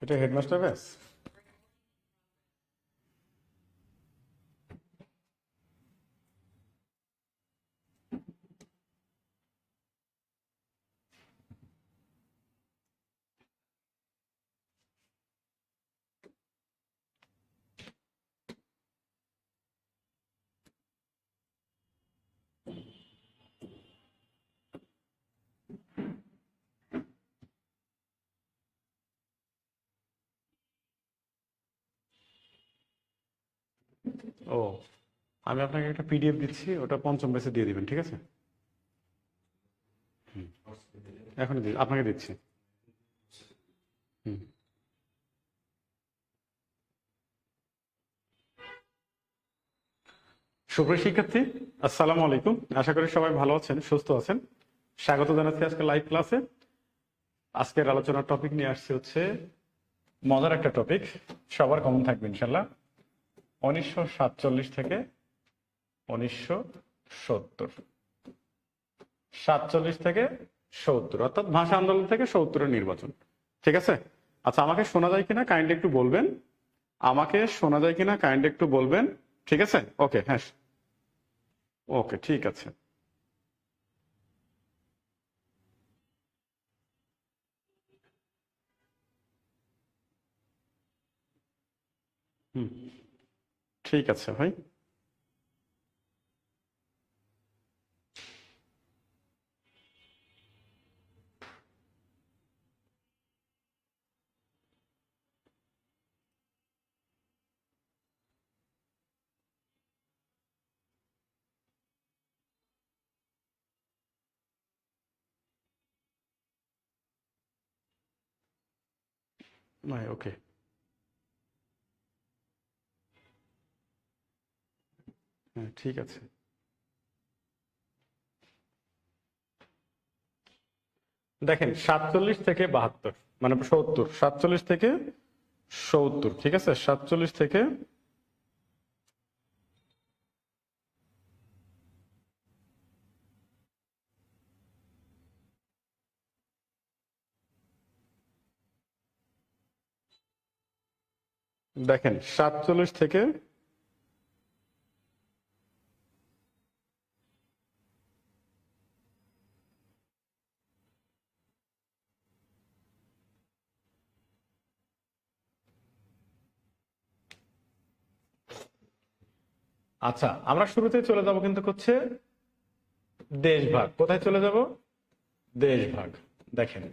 এটা হেডমাস্টার ব্যাস। ও, আমি আপনাকে একটা পিডিএফ দিচ্ছি, ওটা পঞ্চম ব্যাচে দিয়ে দিবেন, ঠিক আছে? এখনই আপনাকে দিচ্ছি। হুম। সুপ্রিয় শিক্ষার্থী, আসসালামু আলাইকুম। আশা করি সবাই ভালো আছেন, সুস্থ আছেন। স্বাগত জানাচ্ছি আজকে লাইভ ক্লাসে। আজকের আলোচনার টপিক নিয়ে আসছে হচ্ছে মজার একটা টপিক, সবার কমন থাকবে ইনশাল্লাহ। 1947 থেকে 1970, 47 থেকে 70, অর্থাৎ ভাষা আন্দোলন থেকে 70-এর নির্বাচন, ঠিক আছে? আচ্ছা, আমাকে শোনা যায় কিনা কাইন্ডলি একটু বলবেন। আমাকে শোনা যায় কিনা কাইন্ডলি একটু বলবেন, ঠিক আছে? ওকে, হ্যাঁ, ওকে, ঠিক আছে। হুম, ঠিক আছে ভাই। ভাই ওকে, হ্যাঁ, ঠিক আছে। দেখেন, 47 থেকে 72 মানে 70, 47 থেকে 70, ঠিক আছে? 47 থেকে, দেখেন 47 থেকে, আচ্ছা আমরা শুরুতেই চলে যাব কিন্তু হচ্ছে দেশভাগ। কোথায় চলে যাব? দেশভাগ। দেখেন,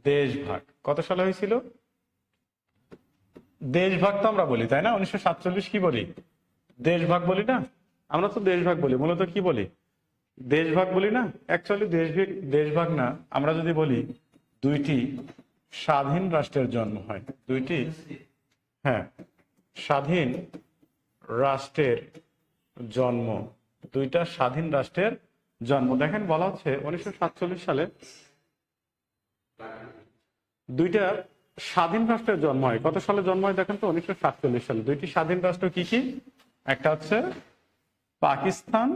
দেশভাগ কত সালে হয়েছিল? দেশভাগ তো আমরা বলি, তাই না? 1947 কি বলি? দেশভাগ বলি না? আমরা তো দেশভাগ বলি, মূলত কি বলি? দেশভাগ বলি না? অ্যাকচুয়ালি দেশভাগ, দেশভাগ না, আমরা যদি বলি দুইটি স্বাধীন রাষ্ট্রের জন্ম হয়, দুইটি, হ্যাঁ, স্বাধীন রাষ্ট্রের জন্ম, দুইটা স্বাধীন রাষ্ট্রের জন্ম। দেখেন, বলা হচ্ছে 1947 সালে দুইটা স্বাধীন রাষ্ট্রের জন্ম হয়। কত সালে জন্ম হয় দেখেন তো? 1947 সালে। দুইটি স্বাধীন রাষ্ট্র কি কি? একটা হচ্ছে পাকিস্তান,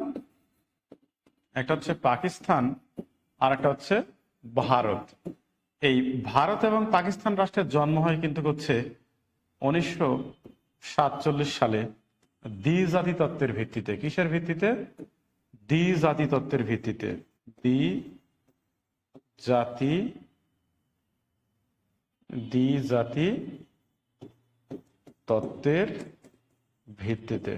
একটা হচ্ছে পাকিস্তান, আর একটা হচ্ছে ভারত। এই ভারত এবং পাকিস্তান রাষ্ট্রের জন্ম হয় কিন্তু হচ্ছে 1947 সালে দ্বিজাতি তত্ত্বের ভিত্তিতে। কিসের ভিত্তিতে? দ্বিজাতি তত্ত্বের ভিত্তিতে। দ্বিজাতি, দ্বিজাতি তত্ত্বের ভিত্তিতে।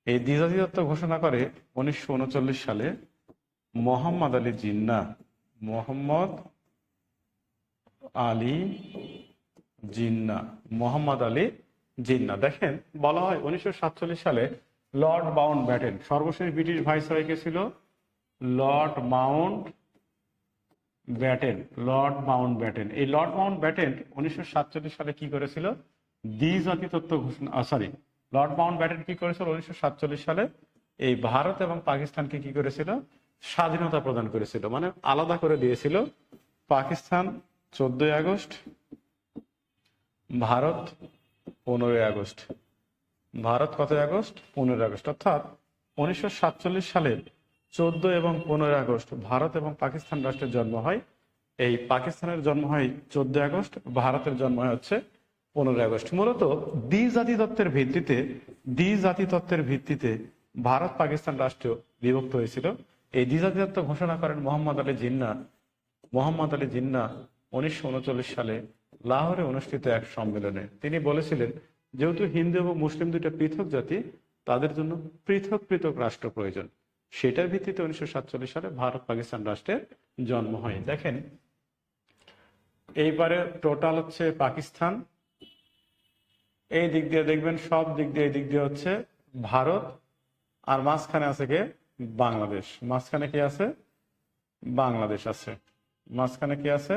এই দ্বিজাতি তত্ত্ব ঘোষণা করে 1939 সালে মোহাম্মদ আলী জিন্নাহ। মোহাম্মদ আলী জিন্নাহ, মোহাম্মদ আলী জিন্নাহ। দেখেন, বলা হয় 1947 সালে লর্ড মাউন্ট ব্যাটেন, সর্বশেষ ব্রিটিশ ভাইসরয় কে ছিল? Lord Mount Batten. Lord Mount Batten, এই লর্ড মাউন্ট ব্যাটেন 1947 সালে কি করেছিল? দ্বিজাতি তত্ত্ব ঘোষণা, সরি, লর্ড মাউন্ট ব্যাটেন কি করেছিল 1947 সালে? এই ভারত এবং পাকিস্তানকে কি করেছিল? স্বাধীনতা প্রদান করেছিল, মানে আলাদা করে দিয়েছিল। Pakistan 14 August, Bharat 15 August. ভারত কত আগস্ট? 15 আগস্ট। অর্থাৎ 1947 সালে 14 এবং 15 আগস্ট ভারত এবং পাকিস্তান রাষ্ট্রের জন্ম হয়। এই পাকিস্তানের জন্ম হয় 14 আগস্ট, ভারতের জন্ম হয় হচ্ছে 15 আগস্ট। মূলত দ্বিজাতি তত্ত্বের ভিত্তিতে ভারত পাকিস্তান রাষ্ট্র বিভক্ত হয়েছিল। এই দ্বিজাতি তত্ত্ব ঘোষণা করেন মোহাম্মদ আলী জিন্নাহ 1939 সালে লাহোরে অনুষ্ঠিত এক সম্মেলনে। তিনি বলেছিলেন, যেহেতু হিন্দু এবং মুসলিম দুইটা পৃথক জাতি, তাদের জন্য পৃথক পৃথক রাষ্ট্র প্রয়োজন। সেটার ভিত্তিতে 1947 সালে ভারত পাকিস্তান রাষ্ট্রের জন্ম হয়। দেখেন, এইবারে টোটাল হচ্ছে পাকিস্তান, এই দিক দিয়ে দেখবেন সব দিক দিয়ে, এই দিক দিয়ে হচ্ছে ভারত, আর মাঝখানে আছে কে? বাংলাদেশ। মাঝখানে কি আছে? বাংলাদেশ আছে। মাঝখানে কি আছে?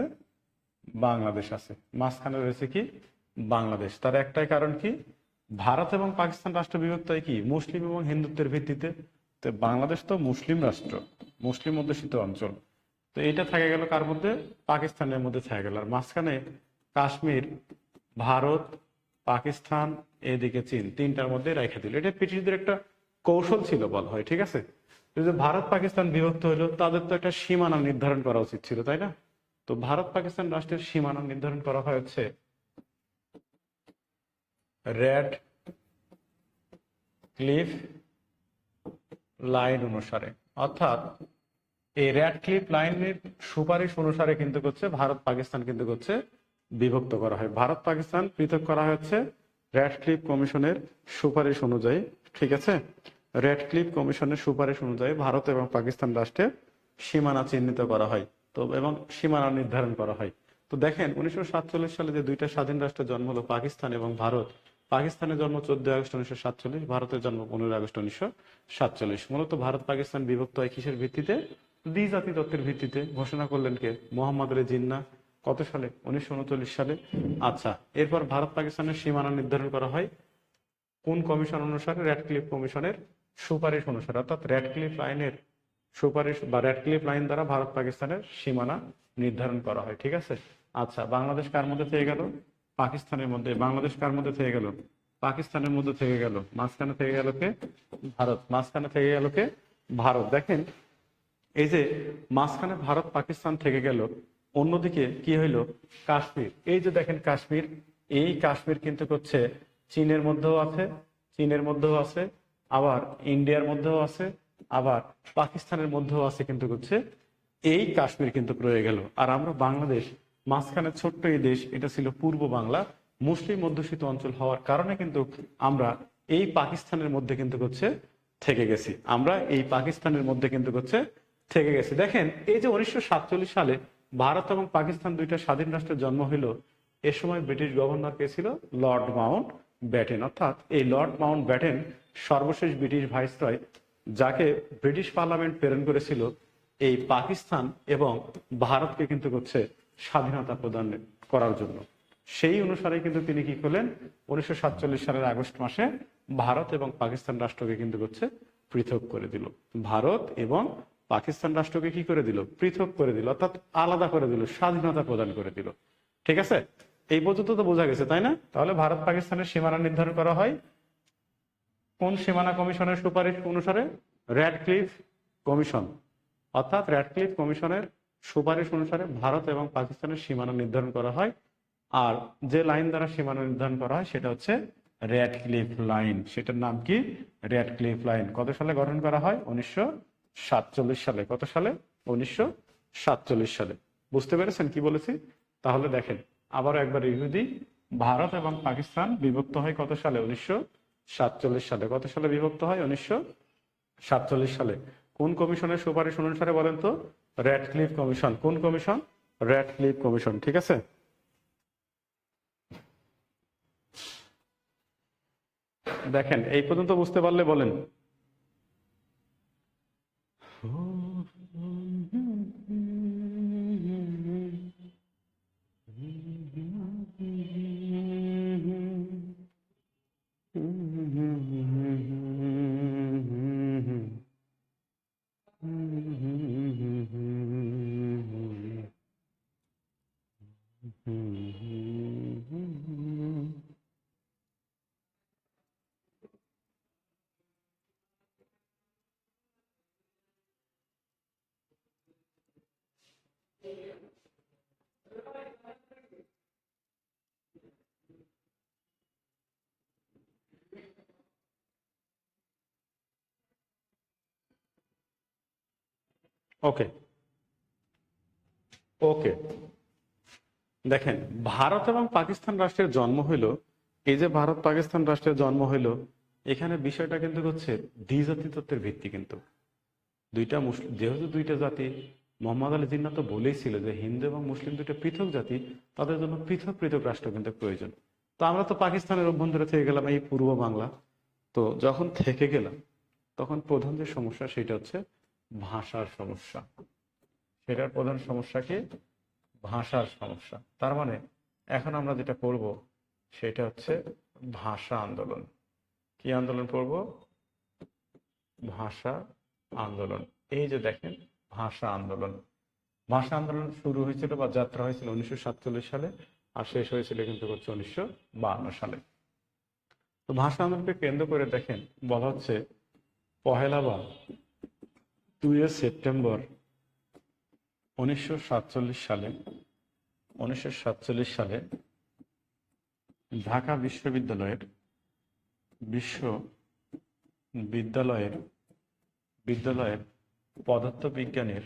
বাংলাদেশ আছে। মাঝখানে রয়েছে কি? বাংলাদেশ। তার একটাই কারণ কি? ভারত এবং পাকিস্তান রাষ্ট্র বিভক্ত হয় কি? মুসলিম এবং হিন্দুত্বের ভিত্তিতে। তো বাংলাদেশ তো মুসলিম রাষ্ট্র, মুসলিম অধ্যুষিত অঞ্চল। তো এইটা থেকে গেল কার মধ্যে? পাকিস্তানের মধ্যে থেকে গেল। আর মাঝখানে কাশ্মীর, ভারত, পাকিস্তান, এদিকে চীন, তিনটার মধ্যে রেখে দিল। এটা ব্রিটিশদের একটা কৌশল ছিল বলা হয়, ঠিক আছে? যে ভারত পাকিস্তান বিভক্ত হলো, তাদের তো একটা সীমানা নির্ধারণ করা উচিত ছিল, তাই না? তো ভারত পাকিস্তান রাষ্ট্রের সীমানা নির্ধারণ করা হয় হচ্ছে রেড ক্লিফ লাইন অনুসারে। অর্থাৎ এই রেড ক্লিফ লাইনের সুপারিশ অনুসারে কিন্তু হচ্ছে ভারত পাকিস্তান কিন্তু হচ্ছে বিভক্ত করা হয়। ভারত পাকিস্তান পৃথক করা হচ্ছে রেড ক্লিফ কমিশনের সুপারিশ অনুযায়ী, ঠিক আছে? রেড ক্লিফ কমিশনের সুপারিশ অনুযায়ী ভারত এবং পাকিস্তান রাষ্ট্রের সীমানা চিহ্নিত করা হয়, তো এবং সীমানা নির্ধারণ করা হয়। তো দেখেন, 1947 সালে যে দুইটা স্বাধীন রাষ্ট্রের জন্ম হলো, পাকিস্তান এবং ভারত। পাকিস্তানের জন্ম 14 আগস্ট 1947, ভারতের জন্ম 15 আগস্ট 1947। মূলত ভারত পাকিস্তান বিভক্ত হয় কিসের ভিত্তিতে? দ্বিজাতি তত্ত্বের ভিত্তিতে। ঘোষণা করলেন কে? মোহাম্মদ আলী জিন্নাহ। কত সালে? 1939 সালে। আচ্ছা, এরপর ভারত পাকিস্তানের সীমানা নির্ধারণ করা হয় কোন কমিশন অনুসারে? র্যাডক্লিফ কমিশনের সুপারিশ অনুসারে। অর্থাৎ র্যাডক্লিফ লাইনের সুপারিশ বা র্যাডক্লিফ লাইন দ্বারা ভারত পাকিস্তানের সীমানা নির্ধারণ করা হয়, ঠিক আছে? আচ্ছা, বাংলাদেশ কার মধ্যে থেকে গেল? পাকিস্তানের মধ্যে। বাংলাদেশ কার মধ্যে থেকে গেল? পাকিস্তানের মধ্যে থেকে গেল। মাঝখানে থেকে গেল কে? ভারত। মাঝখানে থেকে গেল কে? ভারত। দেখেন, এই যে মাঝখানে ভারত পাকিস্তান থেকে গেল, অন্যদিকে কি হইল? কাশ্মীর। এই যে দেখেন কাশ্মীর, এই কাশ্মীর কিন্তু হচ্ছে চীনের মধ্যেও আছে, আবার ইন্ডিয়ার মধ্যেও আছে, আবার পাকিস্তানের মধ্যেও আছে, কিন্তু হচ্ছে এই কাশ্মীর কিন্তু রয়ে গেল। আর আমরা বাংলাদেশ, মাঝখানে ছোট্ট এই দেশ, এটা ছিল পূর্ব বাংলা, মুসলিম অধ্যুষিত অঞ্চল হওয়ার কারণে কিন্তু আমরা এই পাকিস্তানের মধ্যে কিন্তু হচ্ছে থেকে গেছি। আমরা এই পাকিস্তানের মধ্যে কিন্তু হচ্ছে থেকে গেছি। দেখেন, এই যে 1947 সালে ভারত এবং পাকিস্তান দুইটা স্বাধীন রাষ্ট্রের জন্ম হইল, এ সময় ব্রিটিশ গভর্নর কে ছিল? Lord Mount Batten. অর্থাৎ এই লর্ড মাউন্ট ব্যাটেন সর্বশেষ ব্রিটিশ ভাইসরয়, যাকে ব্রিটিশ পার্লামেন্ট প্রেরণ করেছিল এই পাকিস্তান এবং ভারতকে কিন্তু হচ্ছে স্বাধীনতা প্রদান করার জন্য। সেই অনুসারে কিন্তু তিনি কি করলেন? 1947 সালের আগস্ট মাসে ভারত এবং পাকিস্তান রাষ্ট্রকে কিন্তু হচ্ছে পৃথক করে দিল। ভারত এবং পাকিস্তান রাষ্ট্রকে কি করে দিল? পৃথক করে দিল, অর্থাৎ আলাদা করে দিল, স্বাধীনতা প্রদান করে দিল। ঠিক আছে? এই পর্যন্ত তো বোঝা গেছে, তাই না? তাহলে ভারত পাকিস্তানের সীমানা নির্ধারণ করা হয় কোন সীমানা কমিশনের সুপারিশ অনুসারে? Radcliffe commission. অর্থাৎ র্যাডক্লিফ কমিশনের সুপারিশ অনুসারে ভারত এবং পাকিস্তানের সীমানা নির্ধারণ করা হয়। আর যে লাইন দ্বারা সীমানা নির্ধারণ করা হয় সেটা হচ্ছে র্যাডক্লিফ লাইন। সেটার নাম কি? Radcliffe line. কত সালে গঠন করা হয়? 1947 সালে। কত সালে? 1947 সালে। বুঝতে পেরেছেন কি বলেছি? তাহলে দেখেন, আবারও একবার রিভিউ দিই। ভারত এবং পাকিস্তান বিভক্ত হয় কত সালে? 1947 সালে। কত সালে বিভক্ত হয়? 1947 সালে। কোন কমিশনের সুপারিশ অনুসারে বলেন তো? Radcliffe commission. কোন কমিশন? Radcliffe commission. ঠিক আছে? দেখেন, এই পর্যন্ত বুঝতে পারলে বলেন। ওকে ওকে দেখেন, ভারত এবং পাকিস্তান রাষ্ট্রের জন্ম হইল, এই যে ভারত পাকিস্তান রাষ্ট্রের জন্ম হইল, এখানে বিষয়টা কিন্তু হচ্ছে দ্বিজাতি তত্ত্বের ভিত্তি। কিন্তু দুইটা মুসলিম, যেহেতু দুইটা জাতি, মোহাম্মদ আলী জিন্নাহ তো বলেইছিল যে হিন্দু এবং মুসলিম দুইটা পৃথক জাতি, তাদের জন্য পৃথক পৃথক রাষ্ট্র কিন্তু প্রয়োজন। তো আমরা তো পাকিস্তানের অভ্যন্তরে থেকে গেলাম এই পূর্ব বাংলা। তো যখন থেকে গেলাম, তখন প্রধান যে সমস্যা সেটা হচ্ছে ভাষার সমস্যা। সেটার প্রধান সমস্যা কি? ভাষার সমস্যা। তার মানে এখন আমরা যেটা করব সেটা হচ্ছে ভাষা আন্দোলন। কি আন্দোলন করব? ভাষা আন্দোলন। এই যে দেখেন, ভাষা আন্দোলন। ভাষা আন্দোলন শুরু হয়েছিল বা যাত্রা হয়েছিল 1947 সালে, আর শেষ হয়েছিল কিন্তু হচ্ছে 1952 সালে। তো ভাষা আন্দোলনকে কেন্দ্র করে দেখেন বলা হচ্ছে পহেলা বা 2 সেপ্টেম্বর 1947 সালে ঢাকা বিশ্ববিদ্যালয়ের পদার্থবিজ্ঞানের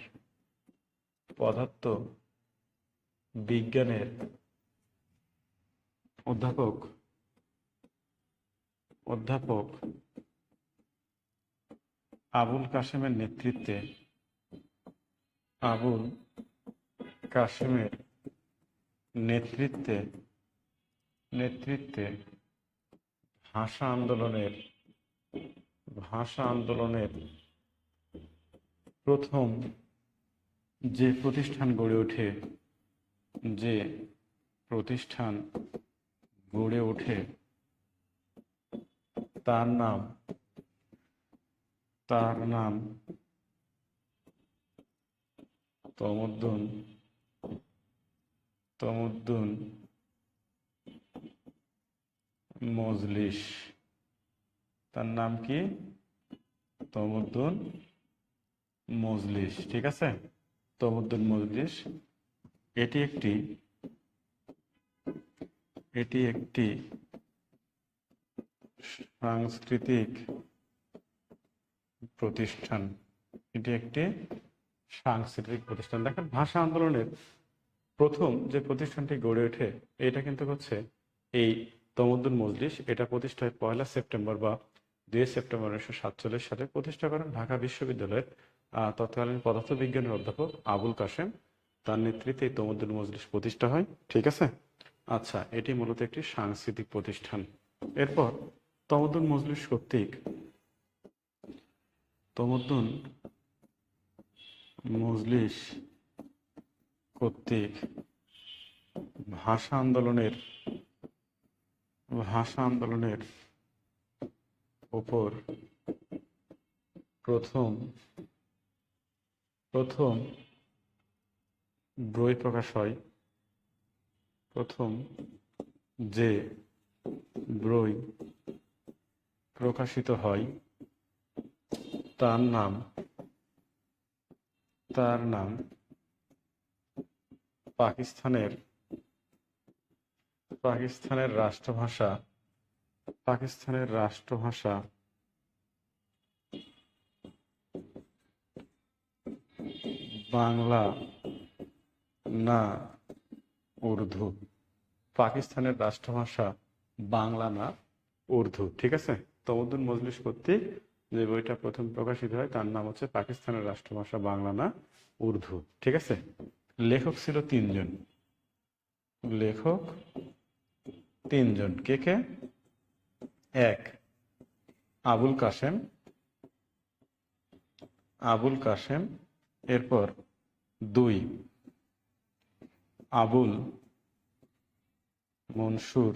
অধ্যাপক আবুল কাশেমের নেতৃত্বে ভাষা আন্দোলনের প্রথম যে প্রতিষ্ঠান গড়ে ওঠে তার নাম তমুদ্দুন মজলিস। তার নাম কি? তমুদ্দুন মজলিস। ঠিক আছে, তমুদ্দুন মজলিস। এটি একটি সাংস্কৃতিক প্রতিষ্ঠান। দেখেন, ভাষা আন্দোলনের প্রথম যে প্রতিষ্ঠানটি গড়ে ওঠে এটা কিন্তু হচ্ছে এই তমুদ্দুন মজলিস। এটা প্রতিষ্ঠা হয় 1 সেপ্টেম্বর বা 2 সেপ্টেম্বর 1947 সালে প্রতিষ্ঠা করেন ঢাকা বিশ্ববিদ্যালয়ের তৎকালীন পদার্থবিজ্ঞানের অধ্যাপক আবুল কাশেম। তার নেতৃত্বে এই তমুদ্দুন মজলিস প্রতিষ্ঠা হয়। ঠিক আছে, আচ্ছা, এটি মূলত একটি সাংস্কৃতিক প্রতিষ্ঠান। এরপর তমুদ্দুন মজলিস কর্তৃক ভাষা আন্দোলনের উপর প্রথম বই প্রকাশ হয়। প্রথম যে বই প্রকাশিত হয় তার নাম পাকিস্তানের রাষ্ট্রভাষা বাংলা না উর্দু। পাকিস্তানের রাষ্ট্রভাষা বাংলা না উর্দু। ঠিক আছে, তমুদ্দুন মজলিস কর্তৃক যে বইটা প্রথম প্রকাশিত হয় তার নাম হচ্ছে পাকিস্তানের রাষ্ট্রভাষা বাংলা না উর্দু। ঠিক আছে, লেখক ছিল 3 জন। কে? এক, আবুল কাশেম। এরপর 2, আবুল মনসুর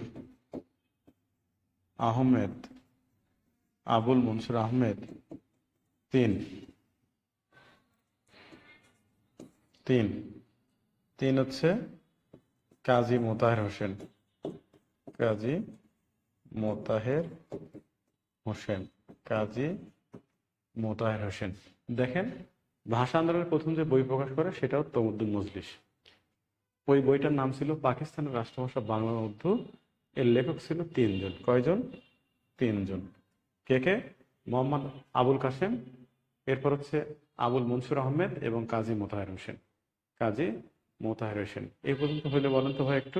আহমেদ। 3 হচ্ছে কাজী মোতাহের হোসেন। দেখেন, ভাষা আন্দোলনের প্রথম যে বই প্রকাশ করে সেটাও তমুদ্দুন মজলিস। ওই বইটার নাম ছিল পাকিস্তানের রাষ্ট্রভাষা বাংলা না উর্দু। এর লেখক ছিল 3 জন। কয়জন? 3 জন। কে? মোহাম্মদ আবুল কাশেম, এরপর হচ্ছে আবুল মনসুর আহমেদ এবং কাজী মোতাহার হোসেন। কাজী মোতাহার হোসেন। এই পর্যন্ত হইলে বলেন তো ভাই একটু,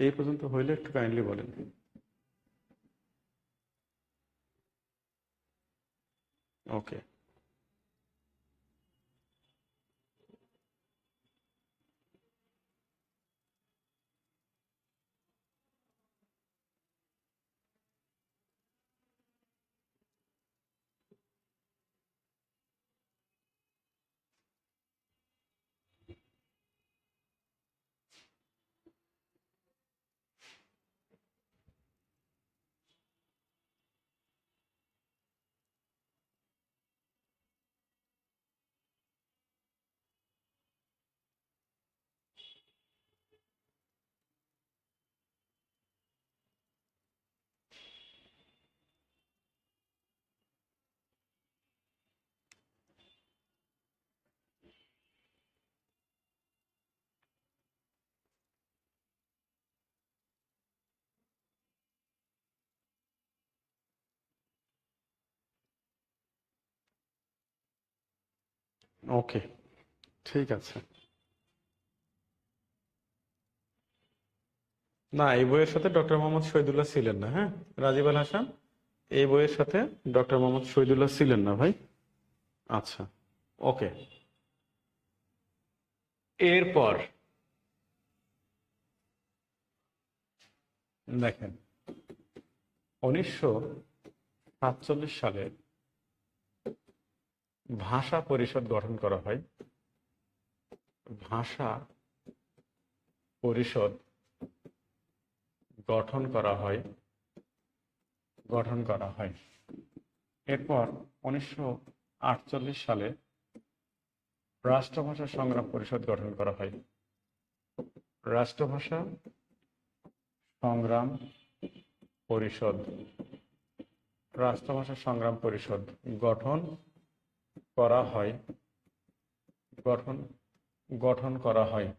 এই পর্যন্ত হইলে একটু কাইন্ডলি বলেন। ওকে, ওকে, ঠিক আছে। না, এই বইয়ের সাথে ডক্টর মোহাম্মদ শহীদুল্লাহ ছিলেন না, হ্যাঁ রাজীব আল হাসান, এই বইয়ের সাথে ডক্টর মোহাম্মদ শহীদুল্লাহ ছিলেন না ভাই। আচ্ছা, ওকে। এরপর দেখেন 1947 সালে ভাষা পরিষদ গঠন করা হয়। ভাষা পরিষদ গঠন করা হয়, গঠন করা হয়। এরপর 1948 সালে রাষ্ট্রভাষা সংগ্রাম পরিষদ গঠন করা হয়। রাষ্ট্রভাষা সংগ্রাম পরিষদ, রাষ্ট্রভাষা সংগ্রাম পরিষদ গঠন করা হয়, গঠন গঠন করা হয়,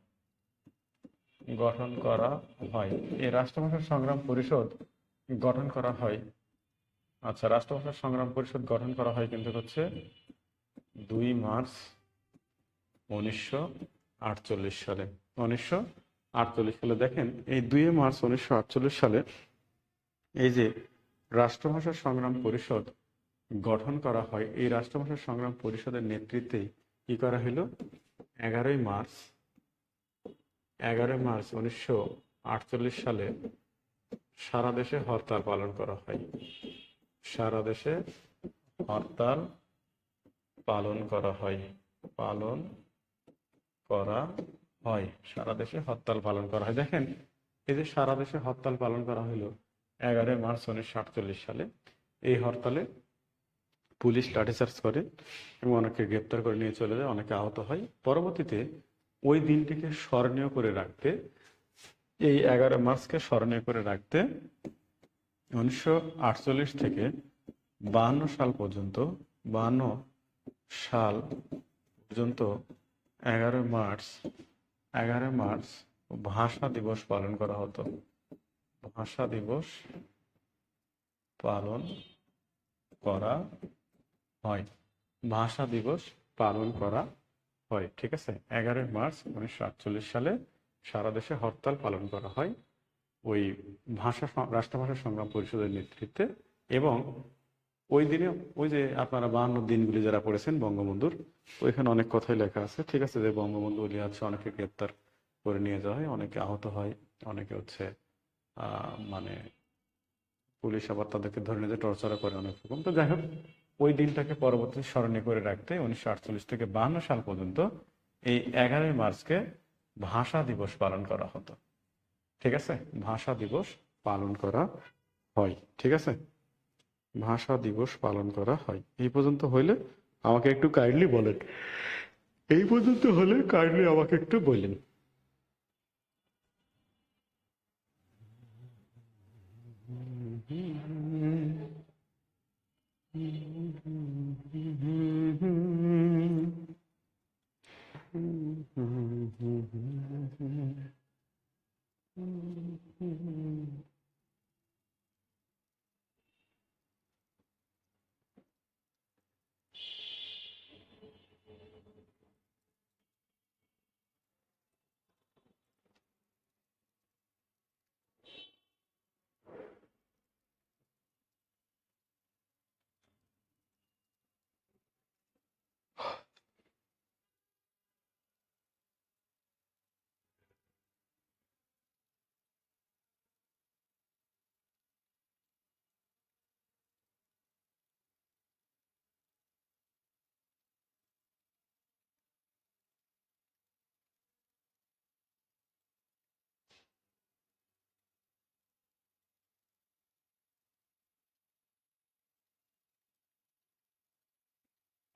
গঠন করা হয়। এই রাষ্ট্রভাষা সংগ্রাম পরিষদ গঠন করা হয়। আচ্ছা, রাষ্ট্রভাষা সংগ্রাম পরিষদ গঠন করা হয় কিন্তু হচ্ছে 2 মার্চ 1948 সালে। 1948 সালে দেখেন, এই 2 মার্চ 1948 সালে এই যে রাষ্ট্রভাষা সংগ্রাম পরিষদ গঠন করা হয়, এই রাষ্ট্রভাষা সংগ্রাম পরিষদের নেতৃত্বে কি করা হলো? 11ই মার্চ 1948 সালে সারা দেশে হরতাল পালন করা হয়। সারা দেশে হরতাল পালন করা হয়, পালন করা হয়, সারা দেশে হরতাল পালন করা হয়। দেখেন, এই যে সারা দেশে হরতাল পালন করা হলো 11ই মার্চ 1948 সালে, এই হরতালে পুলিশ লাঠিচার্জ করে এবং অনেকে গ্রেপ্তার করে নিয়ে চলে যায়, অনেকে আহত হয়। পরবর্তীতে ওই দিনটিকে স্মরণীয় করে রাখতে, এই 11 মার্চকে স্মরণীয় করে রাখতে 1948 থেকে 52 সাল পর্যন্ত, 52 সাল পর্যন্ত 11 মার্চ 11 মার্চ ভাষা দিবস পালন করা হতো। ভাষা দিবস পালন করা হয়, ভাষা দিবস পালন করা হয়। ঠিক আছে, 11 মার্চ 1948 সালে সারা দেশে হরতাল পালন করা হয় ওই রাষ্ট্রভাষা সংগ্রাম পরিষদের নেতৃত্বে। এবং ওই দিনে ওই যে আপনারা 52 দিনগুলি যারা পড়েছেন বঙ্গবন্ধুর, ওইখানে অনেক কথাই লেখা আছে। ঠিক আছে, যে বঙ্গবন্ধু ওলি আছে, অনেকে গ্রেপ্তার করে নিয়ে যাওয়া হয়, অনেকে আহত হয়, অনেকে হচ্ছে মানে পুলিশ আবার তাদেরকে ধরে নিয়ে টর্চার করে অনেক রকম। তো যাই হোক, ওই দিনটাকে পরবর্তীতে স্মরণীয় করে রাখতে 1948 থেকে 52 সাল পর্যন্ত এই 11ই মার্চকে ভাষা দিবস পালন করা হতো। ঠিক আছে, ভাষা দিবস পালন করা হয়। ঠিক আছে, ভাষা দিবস পালন করা হয়। এই পর্যন্ত হইলে আমাকে একটু কাইন্ডলি বলেন, এই পর্যন্ত হলে কাইন্ডলি আমাকে একটু বলেন।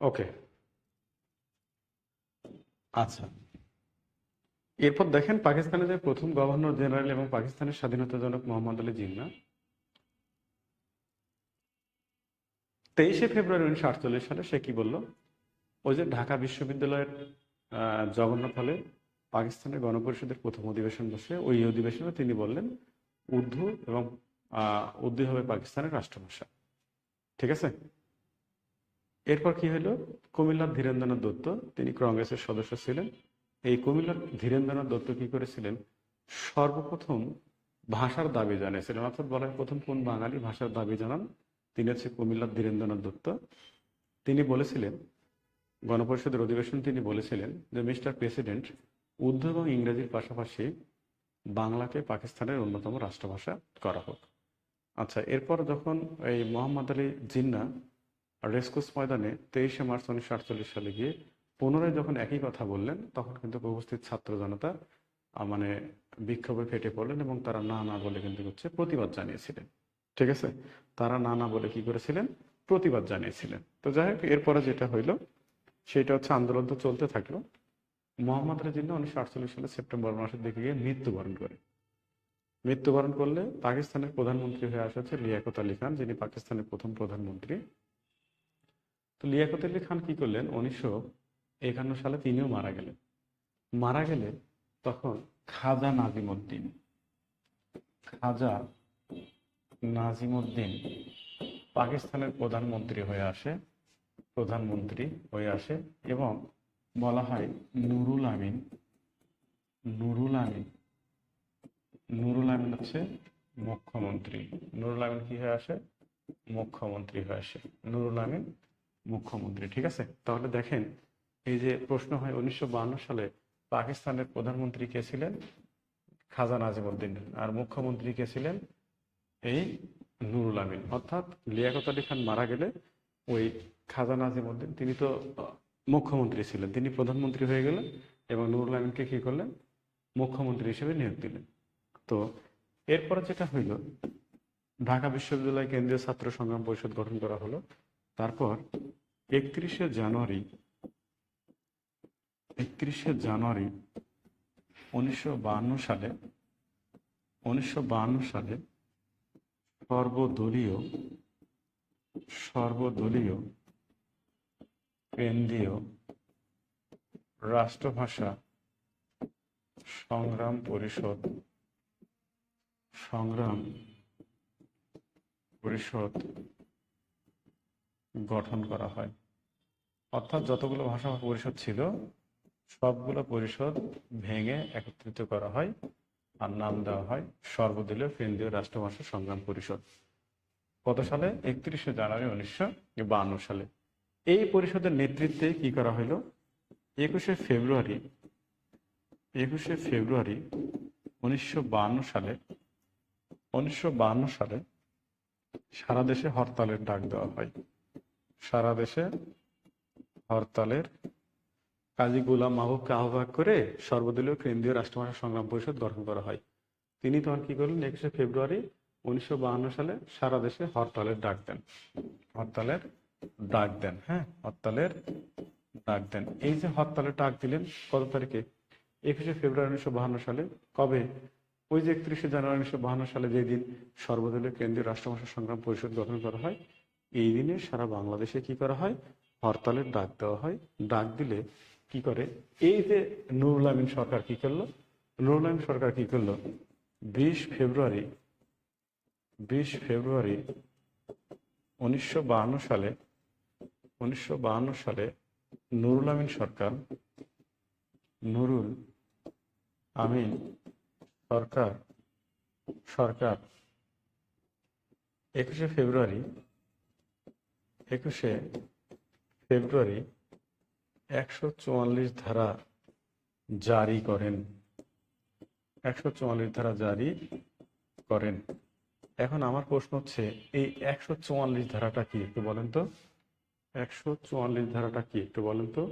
ওকে, আচ্ছা। এরপর দেখেন পাকিস্তানের যে প্রথম গভর্নর জেনারেল এবং পাকিস্তানের স্বাধীনতা জনক মোহাম্মদ আলী জিন্নাহ 23শে ফেব্রুয়ারি 1948 সালে সে কি বলল? ওই যে ঢাকা বিশ্ববিদ্যালয়ের জগন্নাথ হলে পাকিস্তানের গণপরিষদের প্রথম অধিবেশন বসে, ওই অধিবেশনে তিনি বললেন উর্দু এবং উর্দু হবে পাকিস্তানের রাষ্ট্রভাষা। ঠিক আছে। এরপর কি হলো? কুমিল্লার ধীরেন্দ্রনাথ দত্ত, তিনি কংগ্রেসের সদস্য ছিলেন। এই কুমিল্লার ধীরেন্দ্রনাথ দত্ত কি করেছিলেন? সর্বপ্রথম ভাষার দাবি জানিয়েছিলেন, অর্থাৎ বলা হয় প্রথম কোন বাঙালি ভাষার দাবি জানান, তিনি হচ্ছে কুমিল্লার ধীরেন্দ্রনাথ দত্ত। তিনি বলেছিলেন, গণপরিষদের অধিবেশন তিনি বলেছিলেন যে মিস্টার প্রেসিডেন্ট, উর্দু এবং ইংরেজির পাশাপাশি বাংলাকে পাকিস্তানের অন্যতম রাষ্ট্রভাষা করা হোক। আচ্ছা, এরপর যখন এই মোহাম্মদ আলী জিন্নাহ রেসকোর্স ময়দানে 23শে মার্চ 1948 সালে গিয়ে পুনরায় যখন একই কথা বললেন, তখন কিন্তু উপস্থিত ছাত্র জনতা মানে বিক্ষোভে ফেটে পড়লেন এবং তারা না না বলে কিন্তু হচ্ছে প্রতিবাদ জানিয়েছিলেন। ঠিক আছে, তারা না না বলে কি করেছিলেন? প্রতিবাদ জানিয়েছিলেন। তো যাই হোক, এরপরে যেটা হইলো সেটা হচ্ছে আন্দোলন তো চলতে থাকলো। মোহাম্মদ আলী জিন্নাহ 1948 সালে সেপ্টেম্বর মাসের দিকে গিয়ে মৃত্যুবরণ করে। মৃত্যুবরণ করলে পাকিস্তানের প্রধানমন্ত্রী হয়ে আসা হচ্ছে লিয়াকত আলী খান, যিনি পাকিস্তানের প্রথম প্রধানমন্ত্রী। তো লিয়াকত আলী খান কি করলেন? 1951 সালে তিনিও মারা গেলেন। মারা গেলে তখন খাজা নাজিমুদ্দিন, খাজা নাজিমুদ্দিন পাকিস্তানের প্রধানমন্ত্রী হয়ে আসে এবং বলা হয় নুরুল আমিন, নুরুল আমিন নুরুল আমিন হচ্ছে মুখ্যমন্ত্রী। নুরুল আমিন কি হয়ে আসে? মুখ্যমন্ত্রী হয়ে আসে। নুরুল আমিন মুখ্যমন্ত্রী। ঠিক আছে, তাহলে দেখেন এই যে প্রশ্ন হয় 1952 সালে পাকিস্তানের প্রধানমন্ত্রী কে ছিলেন? খাজা নাজিমুদ্দিন। আর মুখ্যমন্ত্রী কে ছিলেন? এই নুরুল আমিন। অর্থাৎ লিয়াকত আলী খান মারা গেলে ওই খাজা নাজিমুদ্দিন, তিনি তো মুখ্যমন্ত্রী ছিলেন, তিনি প্রধানমন্ত্রী হয়ে গেলেন এবং নুরুল আমিনকে কি করলেন? মুখ্যমন্ত্রী হিসেবে নিয়োগ দিলেন। তো এরপরে যেটা হইল, ঢাকা বিশ্ববিদ্যালয় কেন্দ্রীয় ছাত্র সংগ্রাম পরিষদ গঠন করা হলো। তারপর 31শে জানুয়ারি 1952 সালে সর্বদলীয় কেন্দ্রীয় রাষ্ট্রভাষা সংগ্রাম পরিষদ গঠন করা হয়। অর্থাৎ যতগুলো ভাষা পরিষদ ছিল সবগুলো পরিষদ ভেঙে একত্রিত করা হয় আর নাম দেওয়া হয় সর্বদলীয় কেন্দ্রীয় রাষ্ট্রভাষা সংগ্রাম পরিষদ। কত সালে? 31শে জানুয়ারি 1952 সালে। এই পরিষদের নেতৃত্বে কি করা হলো? 21শে ফেব্রুয়ারি 1952 সালে সারা দেশে হরতালের ডাক দেওয়া হয়। সারা দেশে হরতালের কাজী গোলাম মাহবুবকে আহ্বায়ক করে সর্বদলীয় কেন্দ্রীয় রাষ্ট্রভাষা সংগ্রাম পরিষদ গঠন করা হয়। তিনি তখন কি করলেন? 21শে ফেব্রুয়ারি 1952 সালে সারা দেশে হরতালের ডাক দেন। হ্যাঁ, হরতালের ডাক দেন। এই যে হরতালের ডাক দিলেন কত তারিখে? 21শে ফেব্রুয়ারি 1952 সালে। কবে? ওই যে 31শে জানুয়ারি 1952 সালে, যেদিন সর্বদলীয় কেন্দ্রীয় রাষ্ট্রভাষা সংগ্রাম পরিষদ গঠন করা হয়, এই দিনে সারা বাংলাদেশে কি করা হয়? হরতালের ডাক দেওয়া হয়। ডাক দিলে কি করে? এই যে নুরুল আমিন সরকার কি করলো? নুরুল আমিন সরকার কি করলো? 20 ফেব্রুয়ারি 1952 সালে নুরুল আমিন সরকার নুরুল আমিন সরকার 21শে ফেব্রুয়ারি 144 ধারা জারি করেন। 144 ধারা জারি করেন। এখন আমার প্রশ্ন হচ্ছে, এই 144 ধারাটা কি একটু বলেন তো? 144 ধারাটা কি একটু বলেন তো?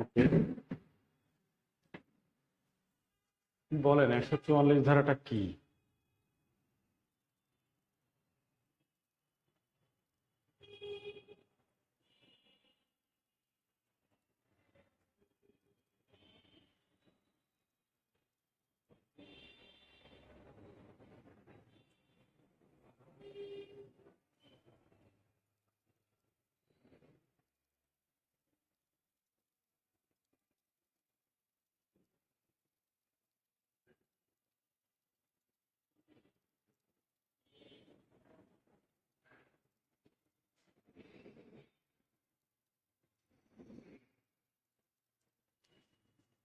ওকে, বলেন 144 ধারাটা কি?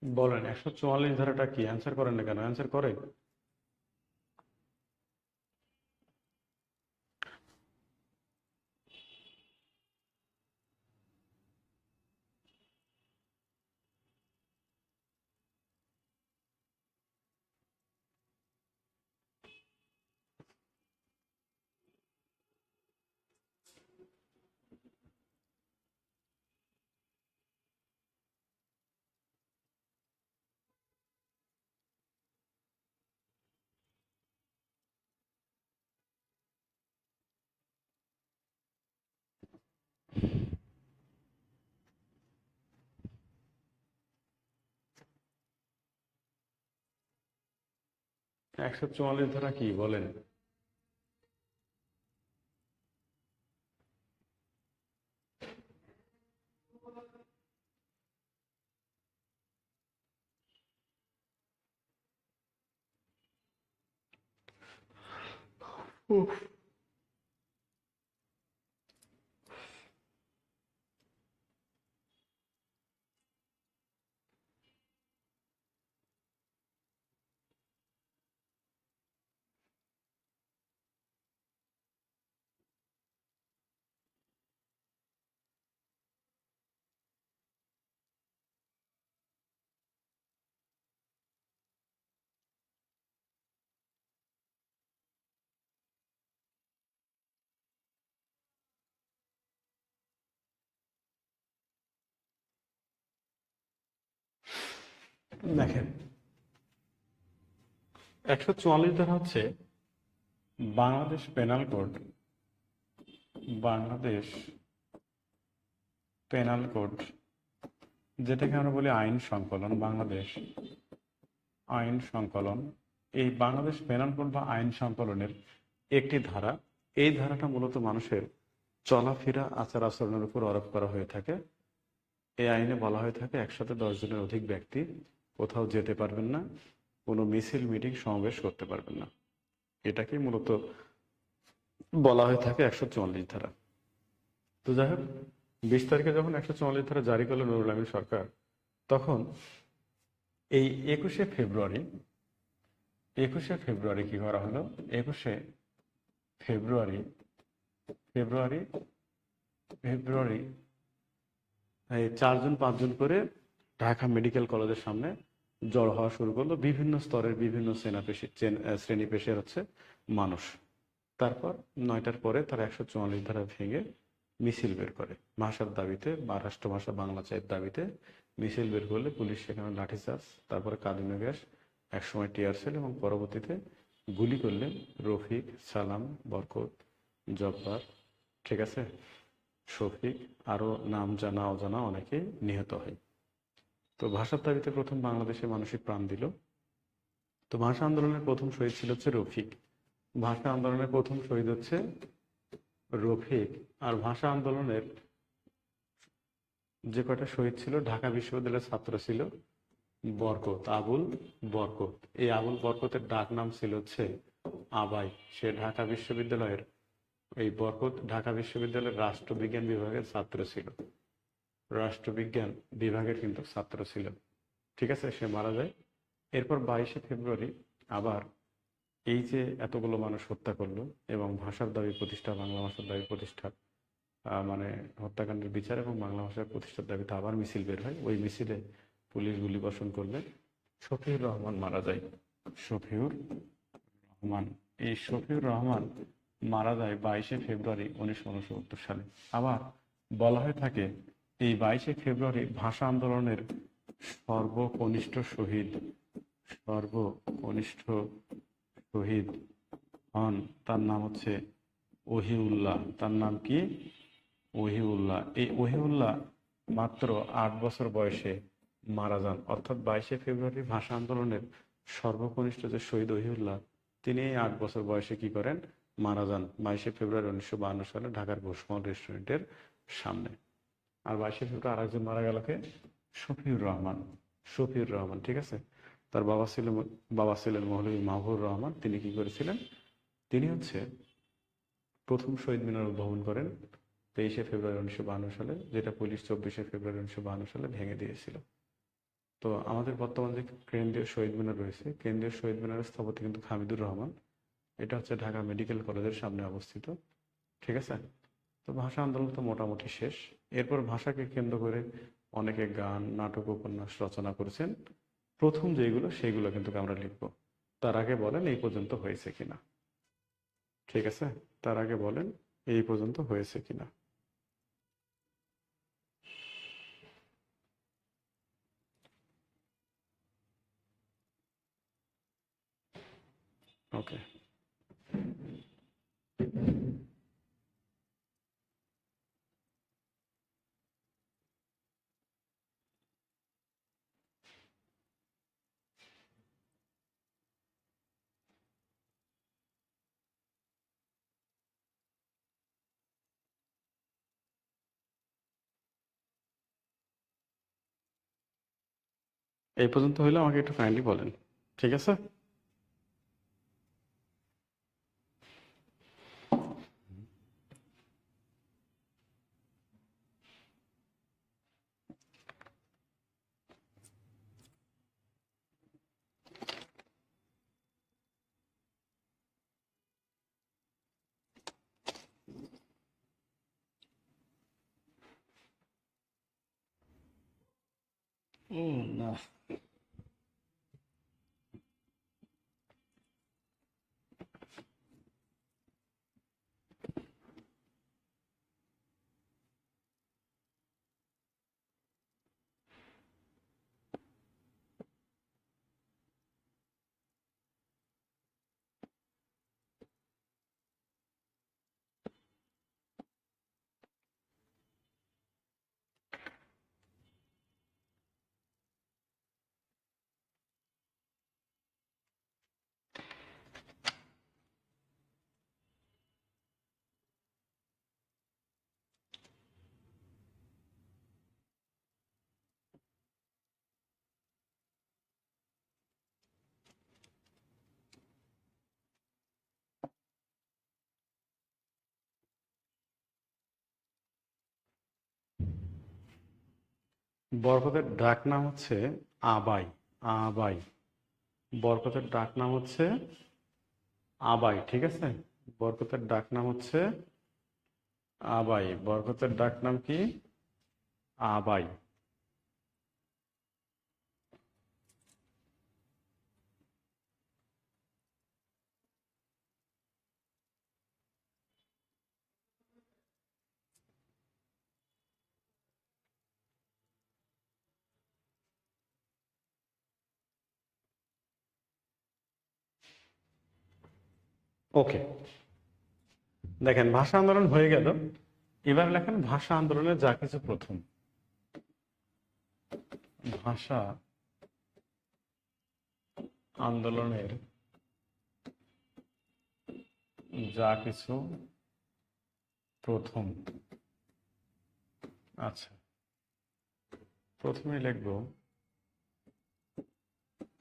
বলেন 144 ধারাটা কি? অ্যান্সার করেন না কেন? অ্যান্সার করে। একশো চুয়াল্লিশ ধারা কি বলেন? উফ, দেখেন 144 ধারা হচ্ছে Bangladesh penal code. Bangladesh penal code, যেটাকে আমরা বলি আইন সংকলন, বাংলাদেশ আইন সংকলন। এই বাংলাদেশ পেনাল কোড বা আইন সংকলনের একটি ধারা। এই ধারাটা মূলত মানুষের চলাফেরা, আচার আচরণের উপর আরোপ করা হয়ে থাকে। এই আইনে বলা হয়ে থাকে একসাথে 10 জনের অধিক ব্যক্তি কোথাও যেতে পারবেন না, কোনো মিছিল, মিটিং, সমাবেশ করতে পারবেন না। এটাকে মূলত বলা হয়ে থাকে 144 ধারা। তো যাই হোক, 20 তারিখে যখন 144 ধারা জারি করলো নুরুল আমিন সরকার, তখন এই 21শে ফেব্রুয়ারি, 21শে ফেব্রুয়ারি কি করা হলো? 21শে ফেব্রুয়ারি, ফেব্রুয়ারি ফেব্রুয়ারি এই 4 জন 5 জন করে ঢাকা মেডিকেল কলেজের সামনে জড়ো হওয়া শুরু করলো বিভিন্ন স্তরের, বিভিন্ন শ্রেণী পেশার হচ্ছে মানুষ। তারপর 9টার পরে তারা 144 ধারা ভেঙে মিছিল বের করে ভাষার দাবিতে, বা রাষ্ট্রভাষা বাংলা চায়ের দাবিতে। মিছিল বের করলে পুলিশ সেখানে লাঠিচার্জ, তারপরে কাঁদুনে গ্যাস, একসময় টিয়ার সেল এবং পরবর্তীতে গুলি করলে রফিক, সালাম, বরকত, জব্বার, ঠিক আছে, শফিক, আরো নাম জানা অজানা অনেকে নিহত হয়। তো ভাষার দাবিতে প্রথম বাংলাদেশে মানুষই প্রাণ দিল। তো ভাষা আন্দোলনের প্রথম শহীদ ছিল হচ্ছে রফিক। ভাষা আন্দোলনের প্রথম শহীদ হচ্ছে রফিক। আর ভাষা আন্দোলনের যে কয়টা শহীদ ছিল, ঢাকা বিশ্ববিদ্যালয়ের ছাত্র ছিল বরকত, আবুল বরকত। এই আবুল বরকতের ডাক নাম ছিল হচ্ছে আবাই। সে ঢাকা বিশ্ববিদ্যালয়ের, এই বরকত ঢাকা বিশ্ববিদ্যালয়ের রাষ্ট্রবিজ্ঞান বিভাগের ছাত্র ছিল। রাষ্ট্রবিজ্ঞান বিভাগের কিন্তু ছাত্র ছিল, ঠিক আছে। সে মারা যায়। এরপর 22শে ফেব্রুয়ারি আবার এই যে এতগুলো মানুষ হত্যা করলো এবং ভাষার দাবি প্রতিষ্ঠা, বাংলা ভাষার দাবি প্রতিষ্ঠা, মানে হত্যাকাণ্ডের বিচার এবং বাংলা ভাষার প্রতিষ্ঠার দাবিতে আবার মিছিল বের হয়। ওই মিছিলে পুলিশ গুলিবর্ষণ করলে শফিউর রহমান মারা যায়। শফিউর রহমান, এই শফিউর রহমান মারা যায় 22শে ফেব্রুয়ারি 1969 সালে। আবার বলা হয়ে থাকে এই 22শে ফেব্রুয়ারি ভাষা আন্দোলনের সর্বকনিষ্ঠ শহীদ সর্বকনিষ্ঠ শহীদ হন, তার নাম হচ্ছে ওহিউল্লাহ। তার নাম কি? ওহিউল্লাহ। এই ওহিউল্লাহ মাত্র 8 বছর বয়সে মারা যান। অর্থাৎ 22শে ফেব্রুয়ারি ভাষা আন্দোলনের সর্বকনিষ্ঠ যে শহীদ ওহিউল্লাহ, তিনি এই 8 বছর বয়সে কি করেন? মারা যান 22শে ফেব্রুয়ারি 1952 সালে ঢাকার ঘোষমহল রেস্টুরেন্টের সামনে। আর 22শে ফেব্রুয়ারি আরেকজন মারা গেল কে? শফিউর রহমান। শফিউর রহমান, ঠিক আছে। তার বাবা ছিলেন মৌলভী মাহবুবুর রহমান। তিনি কি করেছিলেন? তিনি হচ্ছে প্রথম শহীদ মিনার উদ্ভাবন করেন 23শে ফেব্রুয়ারি 1952 সালে, যেটা পুলিশ 24শে ফেব্রুয়ারি 1952 সালে ভেঙে দিয়েছিল। তো আমাদের বর্তমান যে কেন্দ্রীয় শহীদ মিনার রয়েছে, কেন্দ্রীয় শহীদ মিনারের স্থপতি কিন্তু হামিদুর রহমান। এটা হচ্ছে ঢাকা মেডিকেল কলেজের সামনে অবস্থিত, ঠিক আছে। তো ভাষা আন্দোলন তো মোটামুটি শেষ। এরপর ভাষাকে কেন্দ্র করে অনেকে গান, নাটক, উপন্যাস রচনা করেছেন। প্রথম যেগুলো সেগুলো কিন্তু আমরা লিখব। তার আগে বলেন এই পর্যন্ত হয়েছে কিনা, ঠিক আছে। তার আগে বলেন এই পর্যন্ত হয়েছে কিনা। ওকে, এই পর্যন্ত হইলে আমাকে একটু কাইন্ডলি বলেন, ঠিক আছে। না, বরকতের ডাক নাম হচ্ছে আবাই। আবাই, বরকতের ডাক নাম হচ্ছে আবাই, ঠিক আছে। বরকতের ডাক নাম হচ্ছে আবাই। বরকতের ডাক নাম কি? আবাই। ওকে, দেখেন ভাষা আন্দোলন হয়ে গেল। এবার লেখেন ভাষা আন্দোলনের যা কিছু প্রথম। ভাষা আন্দোলনের যা কিছু প্রথম। আচ্ছা, প্রথমে লিখব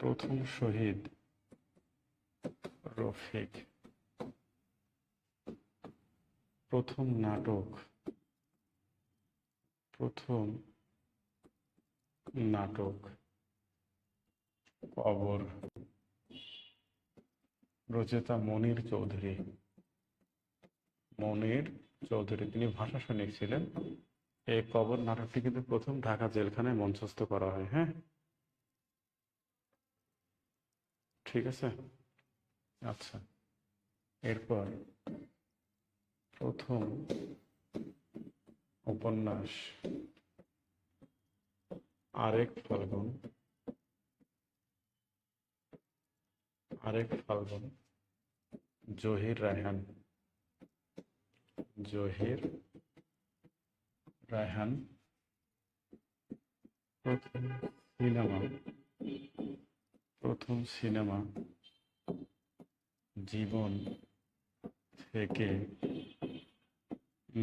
প্রথম শহীদ রফিক। প্রথম নাটক, প্রথম নাটক কবর, রচয়িতা মনির চৌধুরী। মনির চৌধুরী, তিনি ভাষা সৈনিক ছিলেন। এই কবর নাটকটি কিন্তু প্রথম ঢাকা জেলখানায় মঞ্চস্থ করা হয়। হ্যাঁ, ঠিক আছে। আচ্ছা, এরপর প্রথম উপন্যাস আরেক ফাল্গুন, আরেক ফাল্গুন, জহির রায়হান, জহির রায়হান। প্রথম সিনেমা, প্রথম সিনেমা জীবন থেকে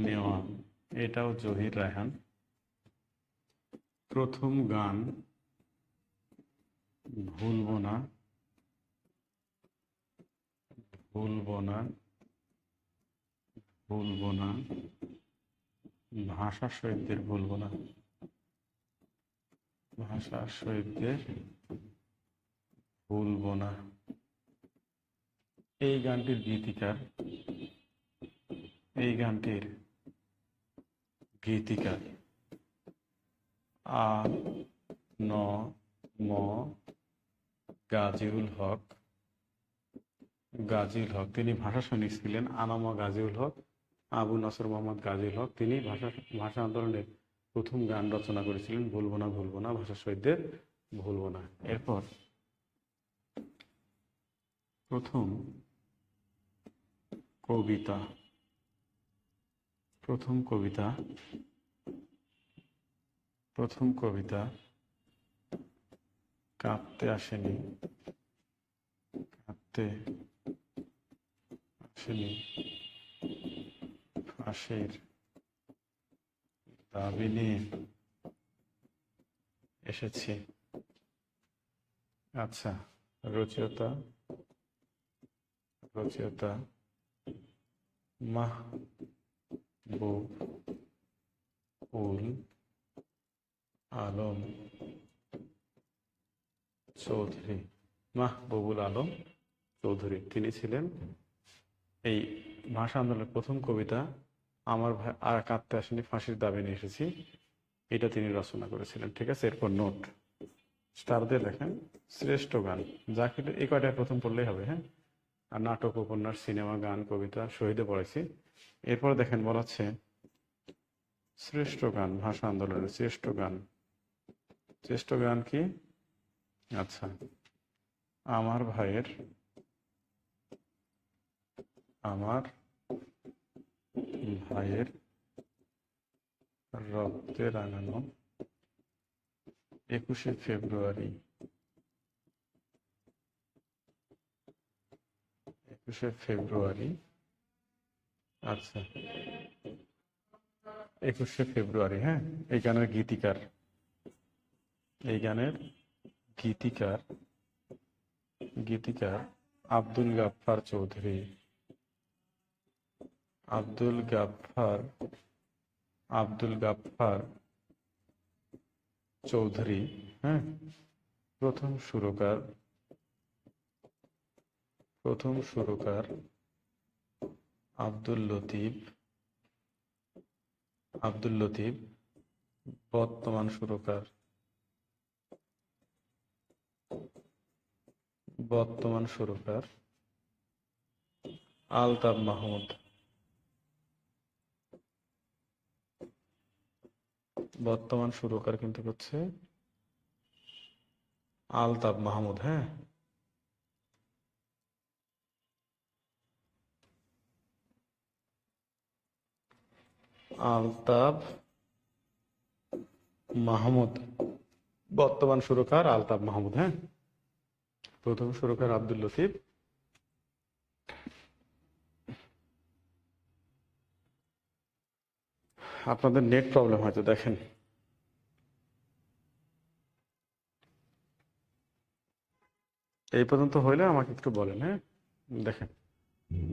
নেওয়া, এটাও জহির রায়হান। প্রথম গান ভুলবো না, ভুলবো না, ভুলবো না, ভাষা শহীদদের ভুলবো না, ভাষা শহীদদের ভুলবো না। এই গানটির গীতিকার, এই গানটির গীতিকার আ ন ম গাজীউল হক, গাজীউল হক। তিনি ভাষা সৈনিক ছিলেন। আনামা গাজীউল হক, আবু নসর মোহাম্মদ গাজীউল হক। তিনি ভাষা আন্দোলনের প্রথম গান রচনা করেছিলেন, ভুলবো না, ভুলবো না, ভাষা শহীদদের ভুলবো না। এরপর প্রথম কবিতা, প্রথম কবিতা, প্রথম কবিতা কাঁদতে আসেনি, কাঁদতে আসেনি, ফাঁসির দাবি নিয়ে এসেছি। আচ্ছা, রচয়িতা, রচয়িতা মাহবুবুল আলম চৌধুরী, মাহবুবুল আলম চৌধুরী। তিনি ছিলেন এই ভাষা আন্দোলনের প্রথম কবিতা আমার ভাই আর কাঁদতে আসেনি, ফাঁসির দাবি নিয়ে এসেছি, এটা তিনি রচনা করেছিলেন। ঠিক আছে, এরপর নোট স্টার দিয়ে লেখেন শ্রেষ্ঠ গান, যা কিন্তু এই কয়টা প্রথম পড়লেই হবে। হ্যাঁ, আর নাটক, উপন্যাস, সিনেমা, গান, কবিতা, শহীদে পড়েছি। এরপর দেখেন বলা হচ্ছে শ্রেষ্ঠ গান, ভাষা আন্দোলনের শ্রেষ্ঠ গান। শ্রেষ্ঠ গান কি? আচ্ছা, আমার ভাইয়ের, আমার ভাইয়ের রক্তে রাঙানো 21শে ফেব্রুয়ারি, 21শে ফেব্রুয়ারি। আচ্ছা, 21শে ফেব্রুয়ারি। হ্যাঁ, এই গানের গীতিকার, এই গানের গীতিকার, গীতিকার আব্দুল গাফফার চৌধুরী, আব্দুল গাফফার, আব্দুল গাফফার চৌধুরী। হ্যাঁ, প্রথম সুরকার, প্রথম সুরকার আব্দুল লতিফ, আব্দুল লতিফ। বর্তমান সুরকার, বর্তমান সুরকার আলতাফ মাহমুদ, বর্তমান সুরকার কিন্তু হচ্ছে আলতাফ মাহমুদ। হ্যাঁ, আলতাফ মাহমুদ, বর্তমান সুরকার আলতাফ মাহমুদ। হ্যাঁ, প্রথম সুরকার আব্দুল লতিফ। আপনাদের নেট প্রবলেম হয়তো, দেখেন এই পর্যন্ত হইলে আমাকে একটু বলেন। হ্যাঁ, দেখেন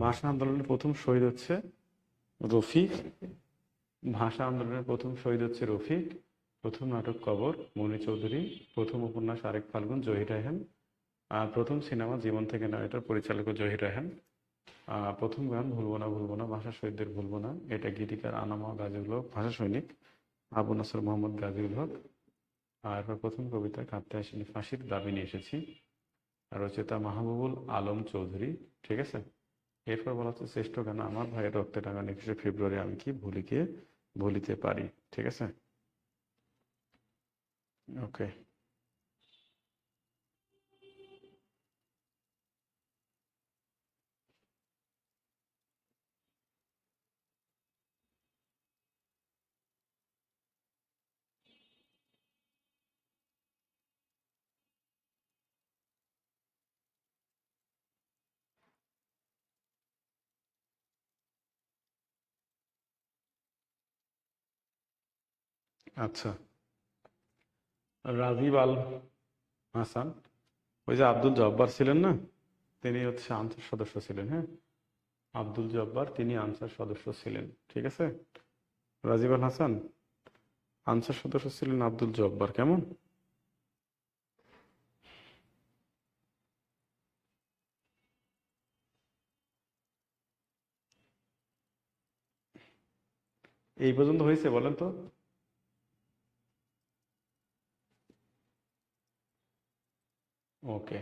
ভাষা আন্দোলনের প্রথম শহীদ হচ্ছে রফিক, ভাষা আন্দোলনের প্রথম শহীদ হচ্ছে রফিক, প্রথম নাটক কবর মনি চৌধুরী, প্রথম উপন্যাস আরেক ফাল্গুন জহির রায়হান, আর প্রথম সিনেমা জীবন থেকে নয়, এটার পরিচালক জহির রায়হান। প্রথম গান ভুলবো না, ভুলবো না, ভাষা শহীদদের ভুলবো না, এটা গীতিকার আনামা গাজীউল হক, ভাষা সৈনিক আবু নসর মোহাম্মদ গাজীউল হক। আর প্রথম কবিতা কাঁদতে আসেনি, ফাঁসির দাবি নিয়ে এসেছি, আর রচয়িতা মাহবুবুল আলম চৌধুরী। ঠিক আছে, এরপর বলা হচ্ছে শ্রেষ্ঠ গান আমার ভাইয়ের রক্তে রাঙানো 21শে ফেব্রুয়ারি আমি কি ভুলিতে পারি। ঠিক আছে। ওকে। আচ্ছা, রাজীব আল হাসান, ওই যে আব্দুল জব্বার ছিলেন না, তিনি হচ্ছে আনসার সদস্য ছিলেন। হ্যাঁ, আব্দুল জব্বার তিনি আনসার সদস্য ছিলেন। ঠিক আছে, রাজীব আল হাসান আনসার সদস্য ছিলেন, আব্দুল জব্বার কেমন। এই পর্যন্ত হয়েছে বলেন তো? ওকে।